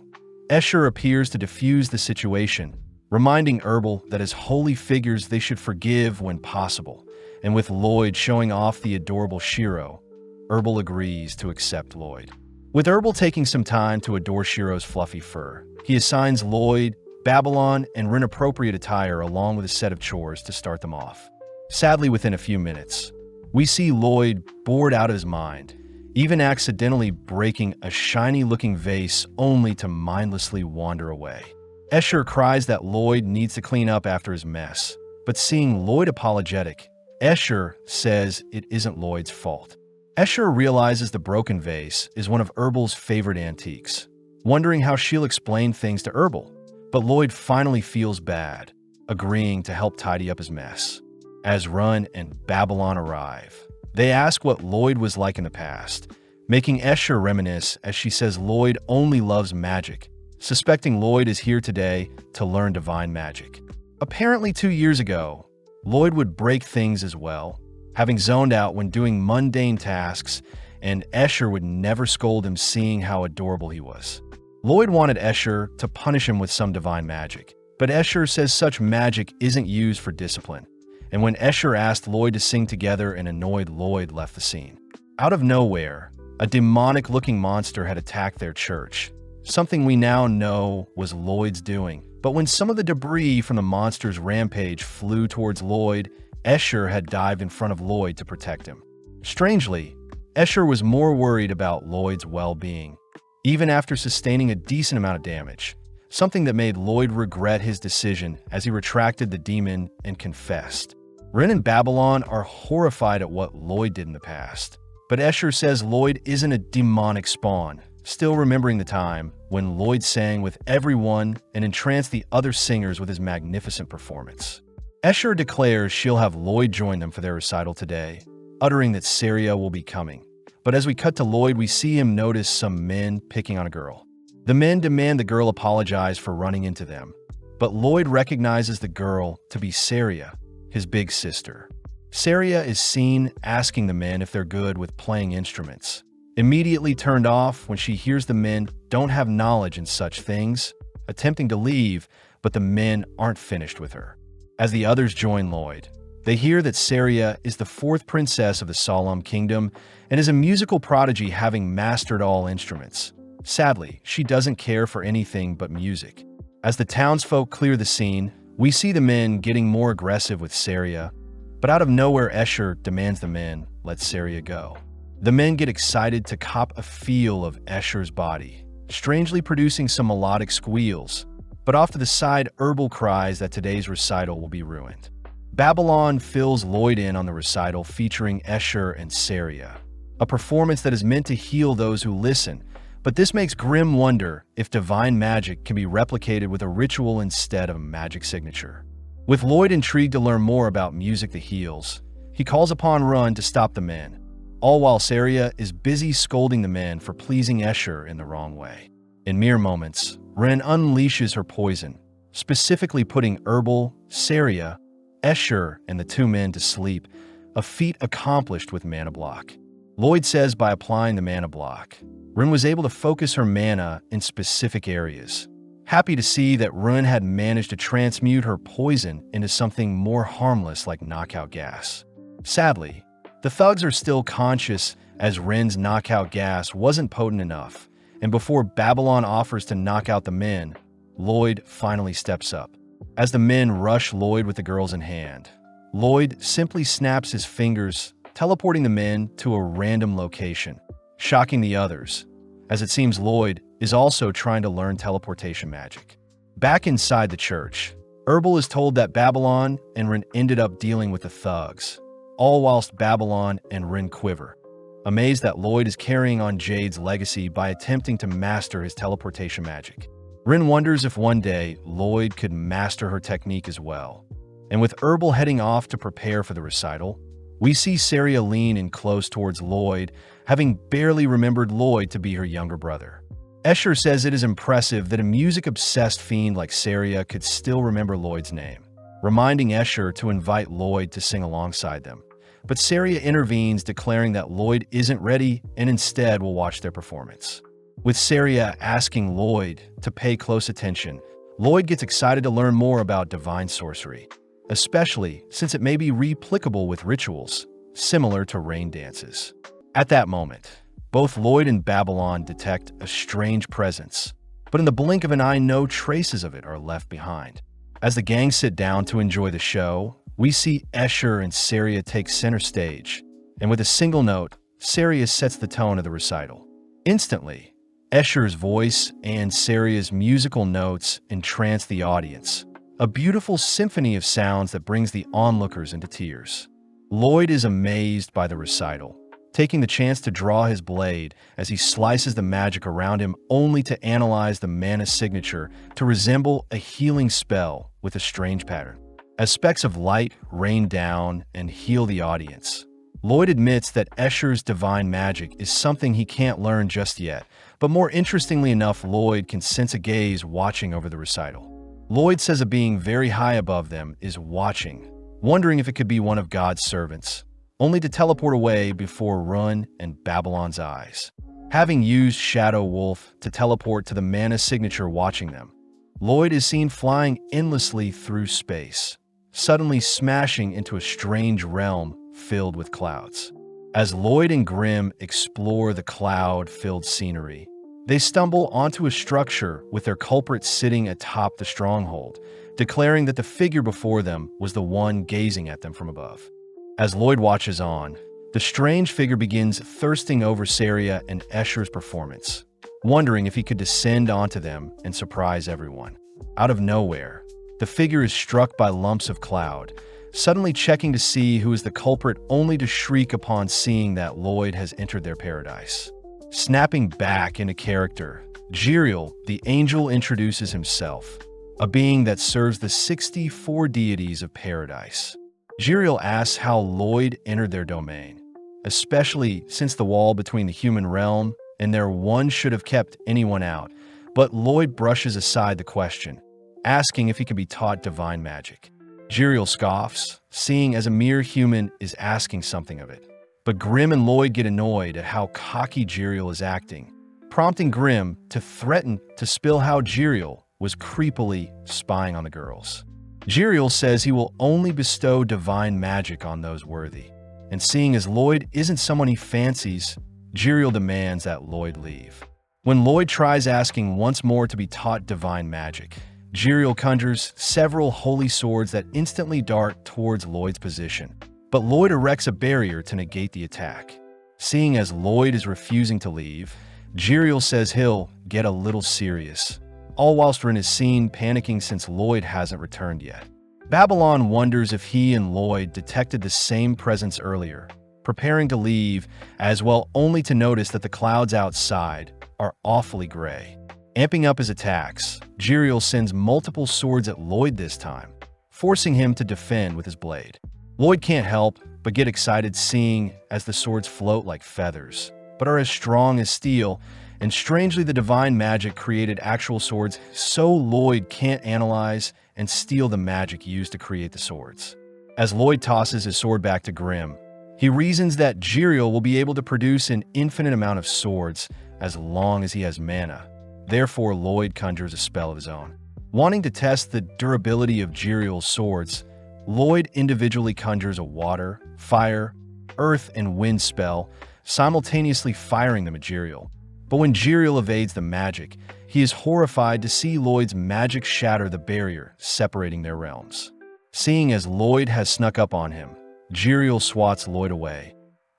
[SPEAKER 1] Escher appears to defuse the situation, reminding Herbal that as holy figures they should forgive when possible, and with Lloyd showing off the adorable Shiro, Herbal agrees to accept Lloyd. With Herbal taking some time to adore Shiro's fluffy fur, he assigns Lloyd, Babylon, and Rin-appropriate attire along with a set of chores to start them off. Sadly, within a few minutes, we see Lloyd bored out of his mind, even accidentally breaking a shiny-looking vase only to mindlessly wander away. Escher cries that Lloyd needs to clean up after his mess, but seeing Lloyd apologetic, Escher says it isn't Lloyd's fault. Escher realizes the broken vase is one of Herbal's favorite antiques, wondering how she'll explain things to Herbal, but Lloyd finally feels bad, agreeing to help tidy up his mess. As Run and Babylon arrive, they ask what Lloyd was like in the past, making Escher reminisce as she says Lloyd only loves magic, suspecting Lloyd is here today to learn divine magic. Apparently 2 years ago, Lloyd would break things as well, having zoned out when doing mundane tasks, and Escher would never scold him seeing how adorable he was. Lloyd wanted Escher to punish him with some divine magic, but Escher says such magic isn't used for discipline, and when Escher asked Lloyd to sing together and annoyed Lloyd left the scene. Out of nowhere, a demonic-looking monster had attacked their church, something we now know was Lloyd's doing. But when some of the debris from the monster's rampage flew towards Lloyd, Escher had dived in front of Lloyd to protect him. Strangely, Escher was more worried about Lloyd's well-being, even after sustaining a decent amount of damage, something that made Lloyd regret his decision as he retracted the demon and confessed. Ren and Babylon are horrified at what Lloyd did in the past, but Escher says Lloyd isn't a demonic spawn, still remembering the time when Lloyd sang with everyone and entranced the other singers with his magnificent performance. Escher declares she'll have Lloyd join them for their recital today, uttering that Saria will be coming. But as we cut to Lloyd, we see him notice some men picking on a girl. The men demand the girl apologize for running into them, but Lloyd recognizes the girl to be Saria, his big sister. Saria is seen asking the men if they're good with playing instruments, immediately turned off when she hears the men don't have knowledge in such things, attempting to leave, but the men aren't finished with her. As the others join Lloyd, they hear that Saria is the 4th princess of the Solemn Kingdom and is a musical prodigy, having mastered all instruments. Sadly, she doesn't care for anything but music. As the townsfolk clear the scene, we see the men getting more aggressive with Saria, but out of nowhere Escher demands the men let Saria go. The men get excited to cop a feel of Escher's body, strangely producing some melodic squeals, but off to the side, Herbal cries that today's recital will be ruined. Babylon fills Lloyd in on the recital featuring Escher and Saria, a performance that is meant to heal those who listen, but this makes Grimm wonder if divine magic can be replicated with a ritual instead of a magic signature. With Lloyd intrigued to learn more about music that heals, he calls upon Run to stop the men, all while Saria is busy scolding the men for pleasing Escher in the wrong way. In mere moments, Ren unleashes her poison, specifically putting Herbal, Saria, Escher, and the 2 men to sleep, a feat accomplished with mana block. Lloyd says by applying the mana block, Ren was able to focus her mana in specific areas. Happy to see that Ren had managed to transmute her poison into something more harmless like knockout gas. Sadly, the thugs are still conscious as Ren's knockout gas wasn't potent enough, and before Babylon offers to knock out the men, Lloyd finally steps up. As the men rush Lloyd with the girls in hand, Lloyd simply snaps his fingers, teleporting the men to a random location, shocking the others, as it seems Lloyd is also trying to learn teleportation magic. Back inside the church, Herbal is told that Babylon and Ren ended up dealing with the thugs, all whilst Babylon and Ren quiver, amazed that Lloyd is carrying on Jade's legacy by attempting to master his teleportation magic. Ren wonders if one day Lloyd could master her technique as well. And with Herbal heading off to prepare for the recital, we see Saria lean in close towards Lloyd, having barely remembered Lloyd to be her younger brother. Escher says it is impressive that a music-obsessed fiend like Saria could still remember Lloyd's name, reminding Escher to invite Lloyd to sing alongside them. But Saria intervenes, declaring that Lloyd isn't ready and instead will watch their performance. With Saria asking Lloyd to pay close attention, Lloyd gets excited to learn more about divine sorcery, especially since it may be replicable with rituals, similar to rain dances. At that moment, both Lloyd and Babylon detect a strange presence, but in the blink of an eye, no traces of it are left behind. As the gang sit down to enjoy the show, we see Escher and Saria take center stage, and with a single note, Saria sets the tone of the recital. Instantly, Escher's voice and Saria's musical notes entrance the audience, a beautiful symphony of sounds that brings the onlookers into tears. Lloyd is amazed by the recital, taking the chance to draw his blade as he slices the magic around him only to analyze the mana signature to resemble a healing spell with a strange pattern. As specks of light rain down and heal the audience, Lloyd admits that Escher's divine magic is something he can't learn just yet, but more interestingly enough, Lloyd can sense a gaze watching over the recital. Lloyd says a being very high above them is watching, wondering if it could be one of God's servants, only to teleport away before Run and Babylon's eyes. Having used Shadow Wolf to teleport to the mana signature watching them, Lloyd is seen flying endlessly through space, suddenly smashing into a strange realm filled with clouds. As Lloyd and Grimm explore the cloud-filled scenery, they stumble onto a structure with their culprit sitting atop the stronghold, declaring that the figure before them was the one gazing at them from above. As Lloyd watches on, the strange figure begins thirsting over Saria and Escher's performance, wondering if he could descend onto them and surprise everyone. Out of nowhere, the figure is struck by lumps of cloud, suddenly checking to see who is the culprit only to shriek upon seeing that Lloyd has entered their paradise. Snapping back into character, Jiriel, the angel, introduces himself, a being that serves the 64 deities of paradise. Jiriel asks how Lloyd entered their domain, especially since the wall between the human realm and their one should have kept anyone out, but Lloyd brushes aside the question, asking if he could be taught divine magic. Jiriel scoffs, seeing as a mere human is asking something of it. But Grimm and Lloyd get annoyed at how cocky Jiriel is acting, prompting Grimm to threaten to spill how Jiriel was creepily spying on the girls. Jiriel says he will only bestow divine magic on those worthy, and seeing as Lloyd isn't someone he fancies, Jiriel demands that Lloyd leave. When Lloyd tries asking once more to be taught divine magic, Jiriel conjures several holy swords that instantly dart towards Lloyd's position, but Lloyd erects a barrier to negate the attack. Seeing as Lloyd is refusing to leave, Jiriel says he'll get a little serious, all whilst Rin is seen panicking since Lloyd hasn't returned yet. Babylon wonders if he and Lloyd detected the same presence earlier, preparing to leave as well only to notice that the clouds outside are awfully gray. Amping up his attacks, Jiriel sends multiple swords at Lloyd this time, forcing him to defend with his blade. Lloyd can't help but get excited seeing as the swords float like feathers, but are as strong as steel, and strangely the divine magic created actual swords, so Lloyd can't analyze and steal the magic used to create the swords. As Lloyd tosses his sword back to Grimm, he reasons that Jiriel will be able to produce an infinite amount of swords as long as he has mana. Therefore, Lloyd conjures a spell of his own. Wanting to test the durability of Jiriel's swords, Lloyd individually conjures a water, fire, earth, and wind spell, simultaneously firing them at Jiriel. But when Jiriel evades the magic, he is horrified to see Lloyd's magic shatter the barrier separating their realms. Seeing as Lloyd has snuck up on him, Jiriel swats Lloyd away,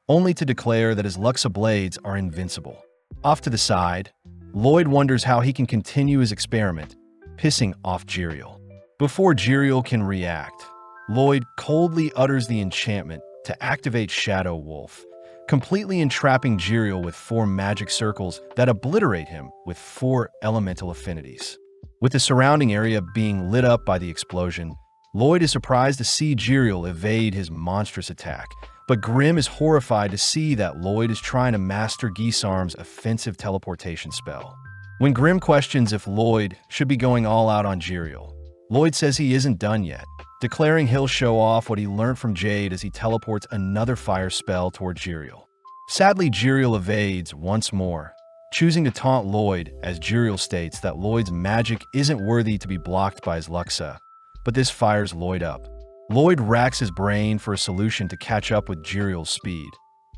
[SPEAKER 1] only to declare that his Luxa blades are invincible. Off to the side, Lloyd wonders how he can continue his experiment, pissing off Jiriel. Before Jiriel can react, Lloyd coldly utters the enchantment to activate Shadow Wolf, completely entrapping Jiriel with 4 magic circles that obliterate him with 4 elemental affinities. With the surrounding area being lit up by the explosion, Lloyd is surprised to see Jiriel evade his monstrous attack, but Grimm is horrified to see that Lloyd is trying to master Gisarm's offensive teleportation spell. When Grimm questions if Lloyd should be going all out on Jiriel, Lloyd says he isn't done yet, declaring he'll show off what he learned from Jade as he teleports another fire spell toward Jiriel. Sadly, Jiriel evades once more, choosing to taunt Lloyd as Jiriel states that Lloyd's magic isn't worthy to be blocked by his Luxa, but this fires Lloyd up. Lloyd racks his brain for a solution to catch up with Jiriel's speed,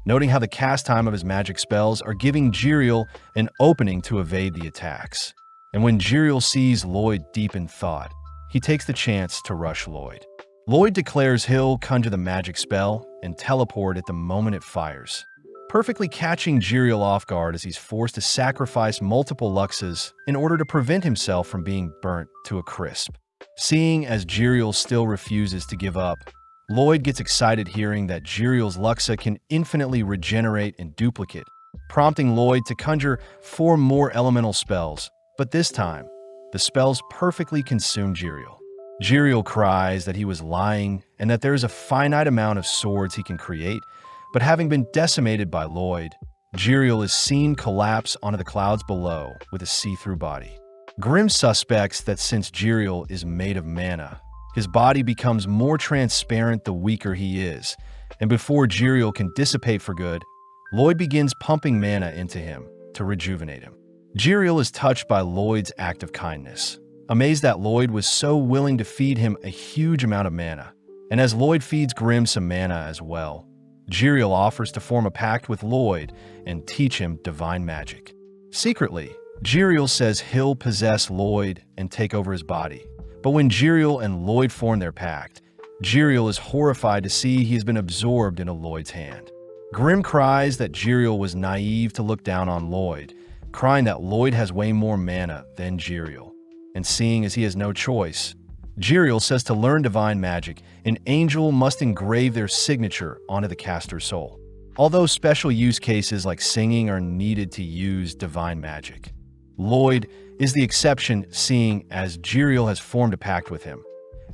[SPEAKER 1] noting how the cast time of his magic spells are giving Jiriel an opening to evade the attacks. And when Jiriel sees Lloyd deep in thought, he takes the chance to rush Lloyd. Lloyd declares he'll conjure the magic spell and teleport at the moment it fires, perfectly catching Jiriel off guard as he's forced to sacrifice multiple Luxas in order to prevent himself from being burnt to a crisp. Seeing as Jiriel still refuses to give up, Lloyd gets excited hearing that Jiriel's Luxa can infinitely regenerate and duplicate, prompting Lloyd to conjure 4 more elemental spells, but this time, the spells perfectly consume Jiriel. Jiriel cries that he was lying and that there is a finite amount of swords he can create, but having been decimated by Lloyd, Jiriel is seen collapse onto the clouds below with a see-through body. Grimm suspects that since Jiriel is made of mana, his body becomes more transparent the weaker he is, and before Jiriel can dissipate for good, Lloyd begins pumping mana into him to rejuvenate him. Jiriel is touched by Lloyd's act of kindness, amazed that Lloyd was so willing to feed him a huge amount of mana, and as Lloyd feeds Grimm some mana as well, Jiriel offers to form a pact with Lloyd and teach him divine magic. Secretly, Jiriel says he'll possess Lloyd and take over his body, but when Jiriel and Lloyd form their pact, Jiriel is horrified to see he has been absorbed into Lloyd's hand. Grimm cries that Jiriel was naive to look down on Lloyd, crying that Lloyd has way more mana than Jiriel. And seeing as he has no choice, Jiriel says to learn divine magic, an angel must engrave their signature onto the caster's soul. Although special use cases like singing are needed to use divine magic, Lloyd is the exception, seeing as Jiriel has formed a pact with him.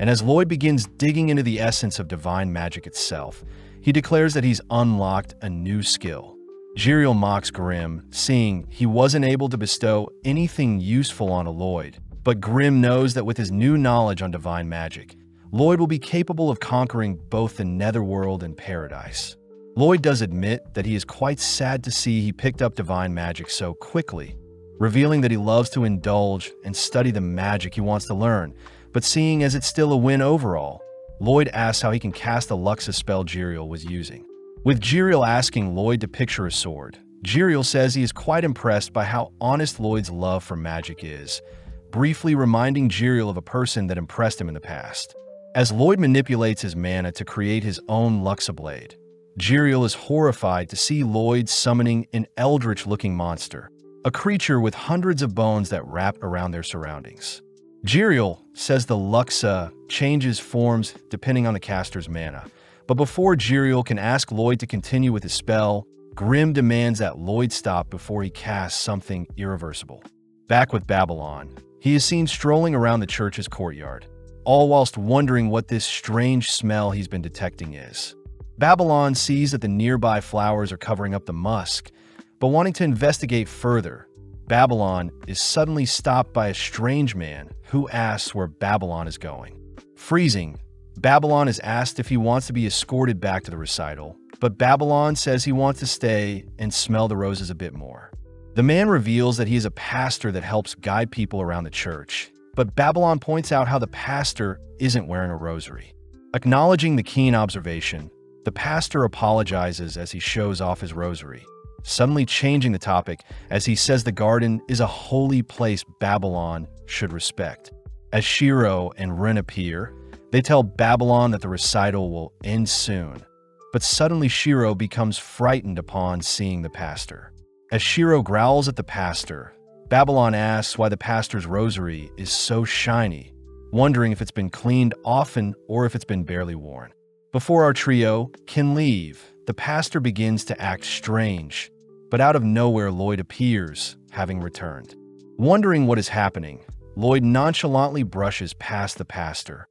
[SPEAKER 1] And as Lloyd begins digging into the essence of divine magic itself, he declares that he's unlocked a new skill. Jiriel mocks Grimm, seeing he wasn't able to bestow anything useful on a Lloyd, but Grimm knows that with his new knowledge on divine magic, Lloyd will be capable of conquering both the netherworld and paradise. Lloyd does admit that he is quite sad to see he picked up divine magic so quickly, revealing that he loves to indulge and study the magic he wants to learn, but seeing as it's still a win overall, Lloyd asks how he can cast the Luxa spell Jiriel was using. With Jiriel asking Lloyd to picture a sword, Jiriel says he is quite impressed by how honest Lloyd's love for magic is, briefly reminding Jiriel of a person that impressed him in the past. As Lloyd manipulates his mana to create his own Luxa blade, Jiriel is horrified to see Lloyd summoning an eldritch-looking monster, a creature with hundreds of bones that wrap around their surroundings. Jiriel says the Luxa changes forms depending on the caster's mana, but before Jiriel can ask Lloyd to continue with his spell, Grimm demands that Lloyd stop before he casts something irreversible. Back with Babylon, he is seen strolling around the church's courtyard, all whilst wondering what this strange smell he's been detecting is. Babylon sees that the nearby flowers are covering up the musk, but wanting to investigate further, Babylon is suddenly stopped by a strange man who asks where Babylon is going. Freezing, Babylon is asked if he wants to be escorted back to the recital, but Babylon says he wants to stay and smell the roses a bit more. The man reveals that he is a pastor that helps guide people around the church, but Babylon points out how the pastor isn't wearing a rosary. Acknowledging the keen observation, the pastor apologizes as he shows off his rosary, suddenly changing the topic as he says the garden is a holy place Babylon should respect. As Shiro and Rin appear, they tell Babylon that the recital will end soon, but suddenly Shiro becomes frightened upon seeing the pastor. As Shiro growls at the pastor, Babylon asks why the pastor's rosary is so shiny, wondering if it's been cleaned often or if it's been barely worn. Before our trio can leave, the pastor begins to act strange, but out of nowhere Lloyd appears, having returned. Wondering what is happening, Lloyd nonchalantly brushes past the pastor,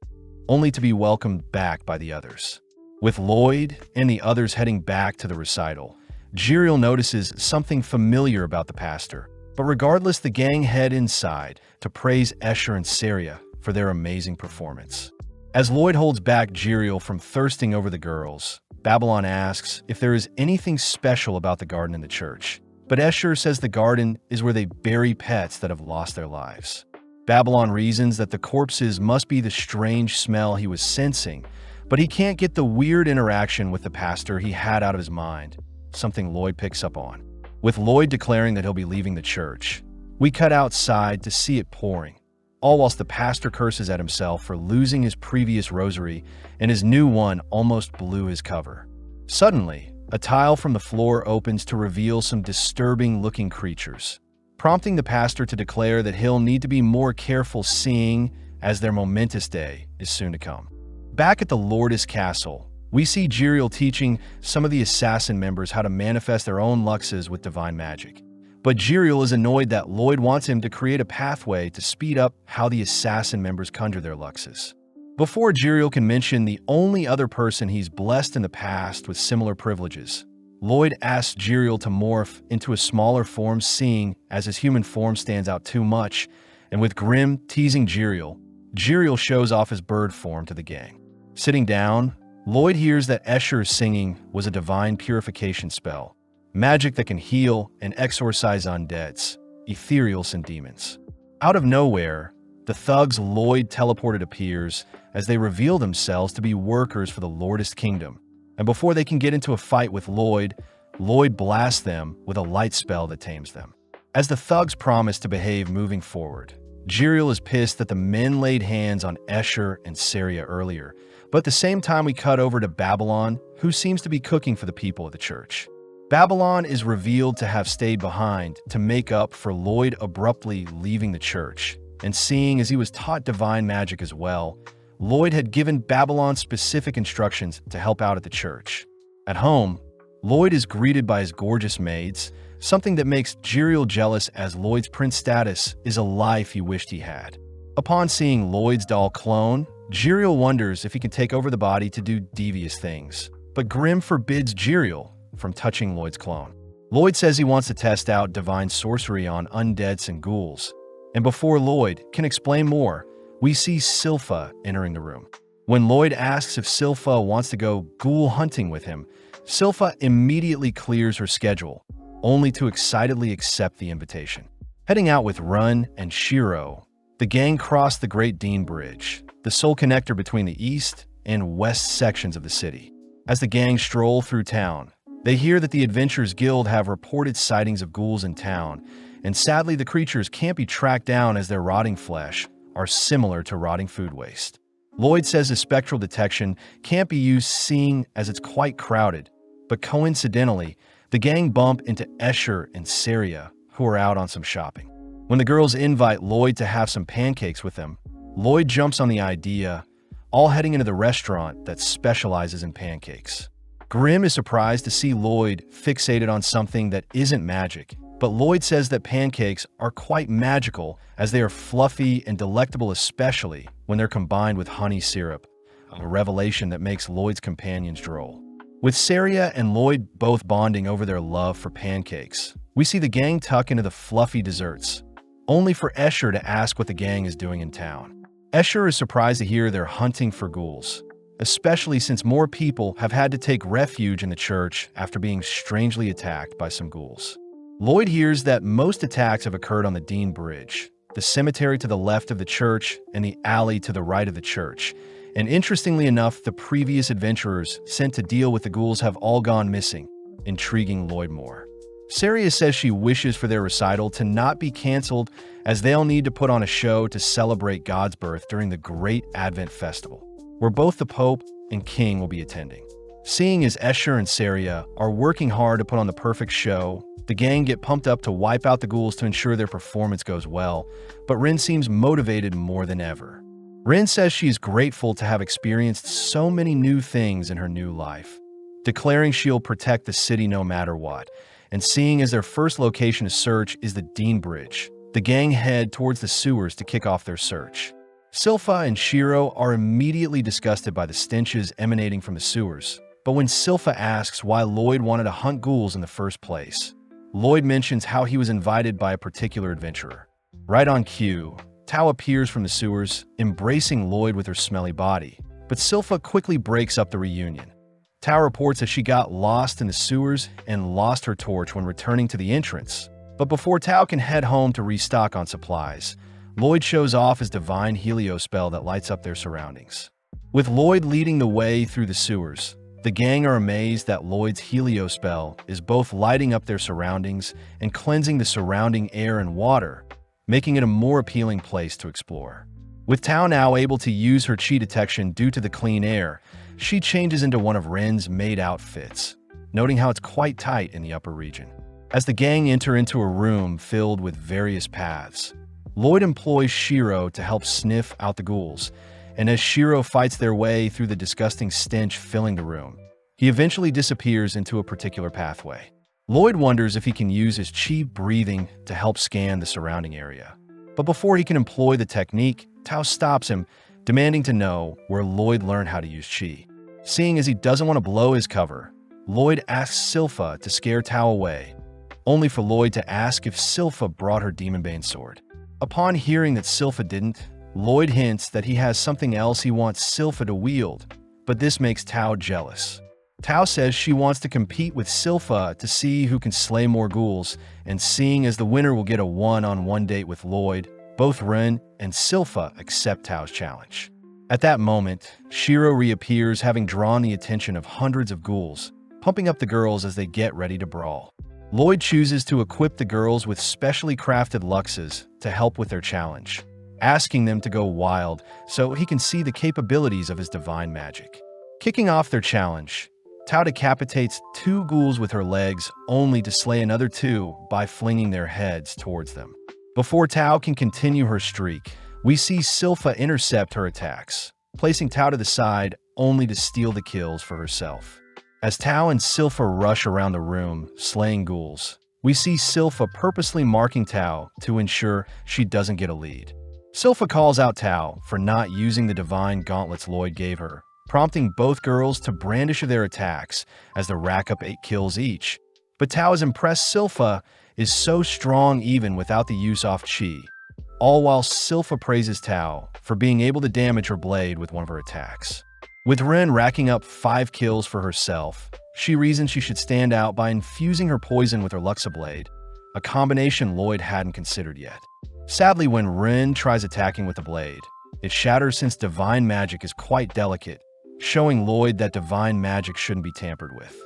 [SPEAKER 1] only to be welcomed back by the others. With Lloyd and the others heading back to the recital, Jiriel notices something familiar about the pastor, but regardless, the gang head inside to praise Escher and Saria for their amazing performance. As Lloyd holds back Jiriel from thirsting over the girls, Babylon asks if there is anything special about the garden in the church, but Escher says the garden is where they bury pets that have lost their lives. Babylon reasons that the corpses must be the strange smell he was sensing, but he can't get the weird interaction with the pastor he had out of his mind, something Lloyd picks up on. With Lloyd declaring that he'll be leaving the church, we cut outside to see it pouring, all whilst the pastor curses at himself for losing his previous rosary and his new one almost blew his cover. Suddenly, A tile from the floor opens to reveal some disturbing-looking creatures, prompting the pastor to declare that he'll need to be more careful seeing as their momentous day is soon to come. Back at the Lourdes Castle, we see Jiriel teaching some of the assassin members how to manifest their own luxes with divine magic. But Jiriel is annoyed that Lloyd wants him to create a pathway to speed up how the assassin members conjure their luxes. Before Jiriel can mention the only other person he's blessed in the past with similar privileges, Lloyd asks Jiriel to morph into a smaller form, seeing as his human form stands out too much, and with Grim teasing Jiriel, Jiriel shows off his bird form to the gang. Sitting down, Lloyd hears that Escher's singing was a divine purification spell, magic that can heal and exorcise undeads, ethereals, and demons. Out of nowhere, the thugs Lloyd teleported appears as they reveal themselves to be workers for the Lourdes Kingdom, and before they can get into a fight with Lloyd, Lloyd blasts them with a light spell that tames them. As the thugs promise to behave moving forward, Jiriel is pissed that the men laid hands on Escher and Saria earlier, but at the same time we cut over to Babylon, who seems to be cooking for the people of the church. Babylon is revealed to have stayed behind to make up for Lloyd abruptly leaving the church, and seeing as he was taught divine magic as well, Lloyd had given Babylon specific instructions to help out at the church. At home, Lloyd is greeted by his gorgeous maids, something that makes Jiriel jealous as Lloyd's prince status is a life he wished he had. Upon seeing Lloyd's doll clone, Jiriel wonders if he can take over the body to do devious things, but Grim forbids Jiriel from touching Lloyd's clone. Lloyd says he wants to test out divine sorcery on undeads and ghouls, and before Lloyd can explain more, we see Silpha entering the room. When Lloyd asks if Silpha wants to go ghoul hunting with him, Silpha immediately clears her schedule, only to excitedly accept the invitation. Heading out with Run and Shiro, the gang cross the Great Dean Bridge, the sole connector between the east and west sections of the city. As the gang stroll through town, they hear that the Adventurers Guild have reported sightings of ghouls in town, and sadly the creatures can't be tracked down as their rotting flesh are similar to rotting food waste. Lloyd says his spectral detection can't be used seeing as it's quite crowded, but coincidentally, the gang bump into Escher and Saria, who are out on some shopping. When the girls invite Lloyd to have some pancakes with them, Lloyd jumps on the idea, all heading into the restaurant that specializes in pancakes. Grim is surprised to see Lloyd fixated on something that isn't magic, but Lloyd says that pancakes are quite magical as they are fluffy and delectable, especially when they're combined with honey syrup, a revelation that makes Lloyd's companions droll. With Saria and Lloyd both bonding over their love for pancakes, we see the gang tuck into the fluffy desserts, only for Escher to ask what the gang is doing in town. Escher is surprised to hear they're hunting for ghouls, especially since more people have had to take refuge in the church after being strangely attacked by some ghouls. Lloyd hears that most attacks have occurred on the Dean Bridge, the cemetery to the left of the church and the alley to the right of the church, and interestingly enough, the previous adventurers sent to deal with the ghouls have all gone missing, intriguing Lloyd more. Saria says she wishes for their recital to not be canceled as they'll need to put on a show to celebrate God's birth during the Great Advent Festival, where both the Pope and King will be attending. Seeing as Escher and Saria are working hard to put on the perfect show, the gang get pumped up to wipe out the ghouls to ensure their performance goes well, but Rin seems motivated more than ever. Rin says she is grateful to have experienced so many new things in her new life, declaring she'll protect the city no matter what, and seeing as their first location to search is the Dean Bridge, the gang head towards the sewers to kick off their search. Silpha and Shiro are immediately disgusted by the stenches emanating from the sewers, but when Silpha asks why Lloyd wanted to hunt ghouls in the first place, Lloyd mentions how he was invited by a particular adventurer. Right on cue, Tao appears from the sewers, embracing Lloyd with her smelly body, but Silpha quickly breaks up the reunion. Tao reports that she got lost in the sewers and lost her torch when returning to the entrance, but before Tao can head home to restock on supplies, Lloyd shows off his divine helio spell that lights up their surroundings. With Lloyd leading the way through the sewers, the gang are amazed that Lloyd's helio spell is both lighting up their surroundings and cleansing the surrounding air and water, making it a more appealing place to explore. With Tao now able to use her chi detection due to the clean air, she changes into one of Ren's maid outfits, noting how it's quite tight in the upper region. As the gang enter into a room filled with various paths, Lloyd employs Shiro to help sniff out the ghouls, and as Shiro fights their way through the disgusting stench filling the room, he eventually disappears into a particular pathway. Lloyd wonders if he can use his chi breathing to help scan the surrounding area. But before he can employ the technique, Tao stops him, demanding to know where Lloyd learned how to use chi. Seeing as he doesn't want to blow his cover, Lloyd asks Silpha to scare Tao away, only for Lloyd to ask if Silpha brought her Demonbane sword. Upon hearing that Silpha didn't, Lloyd hints that he has something else he wants Silpha to wield, but this makes Tao jealous. Tao says she wants to compete with Silpha to see who can slay more ghouls, and seeing as the winner will get a one-on-one date with Lloyd, both Ren and Silpha accept Tao's challenge. At that moment, Shiro reappears, having drawn the attention of hundreds of ghouls, pumping up the girls as they get ready to brawl. Lloyd chooses to equip the girls with specially crafted luxes to help with their challenge, asking them to go wild so he can see the capabilities of his divine magic. Kicking off their challenge, Tao decapitates 2 ghouls with her legs, only to slay another 2 by flinging their heads towards them. Before Tao can continue her streak, we see Silpha intercept her attacks, placing Tao to the side only to steal the kills for herself. As Tao and Silpha rush around the room, slaying ghouls, we see Silpha purposely marking Tao to ensure she doesn't get a lead. Silpha calls out Tao for not using the divine gauntlets Lloyd gave her, prompting both girls to brandish their attacks as they rack up 8 kills each. But Tao is impressed Silpha is so strong even without the use of chi, all while Silpha praises Tao for being able to damage her blade with one of her attacks. With Ren racking up 5 kills for herself, she reasons she should stand out by infusing her poison with her Luxa blade, a combination Lloyd hadn't considered yet. Sadly, when Ren tries attacking with the blade, it shatters since divine magic is quite delicate, showing Lloyd that divine magic shouldn't be tampered with.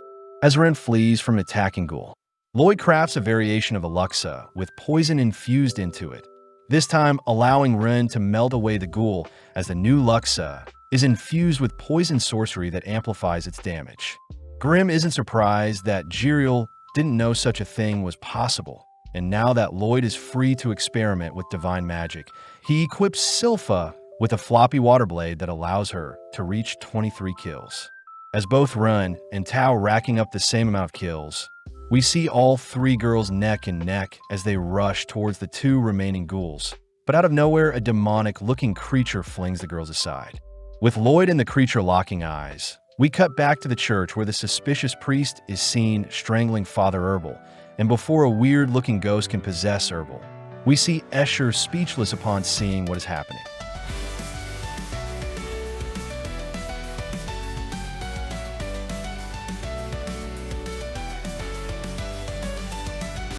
[SPEAKER 1] As Ren flees from an attacking ghoul, Lloyd crafts a variation of a Luxa with poison infused into it, this time allowing Ren to melt away the ghoul as the new Luxa is infused with poison sorcery that amplifies its damage. Grimm isn't surprised that Jiriel didn't know such a thing was possible, and now that Lloyd is free to experiment with divine magic, he equips Silpha with a floppy water blade that allows her to reach 23 kills. As both Ren and Tao racking up the same amount of kills, we see all 3 girls neck and neck as they rush towards the 2 remaining ghouls. But out of nowhere, a demonic-looking creature flings the girls aside. With Lloyd and the creature locking eyes, we cut back to the church where the suspicious priest is seen strangling Father Herbal, and before a weird-looking ghost can possess Herbal, we see Escher speechless upon seeing what is happening.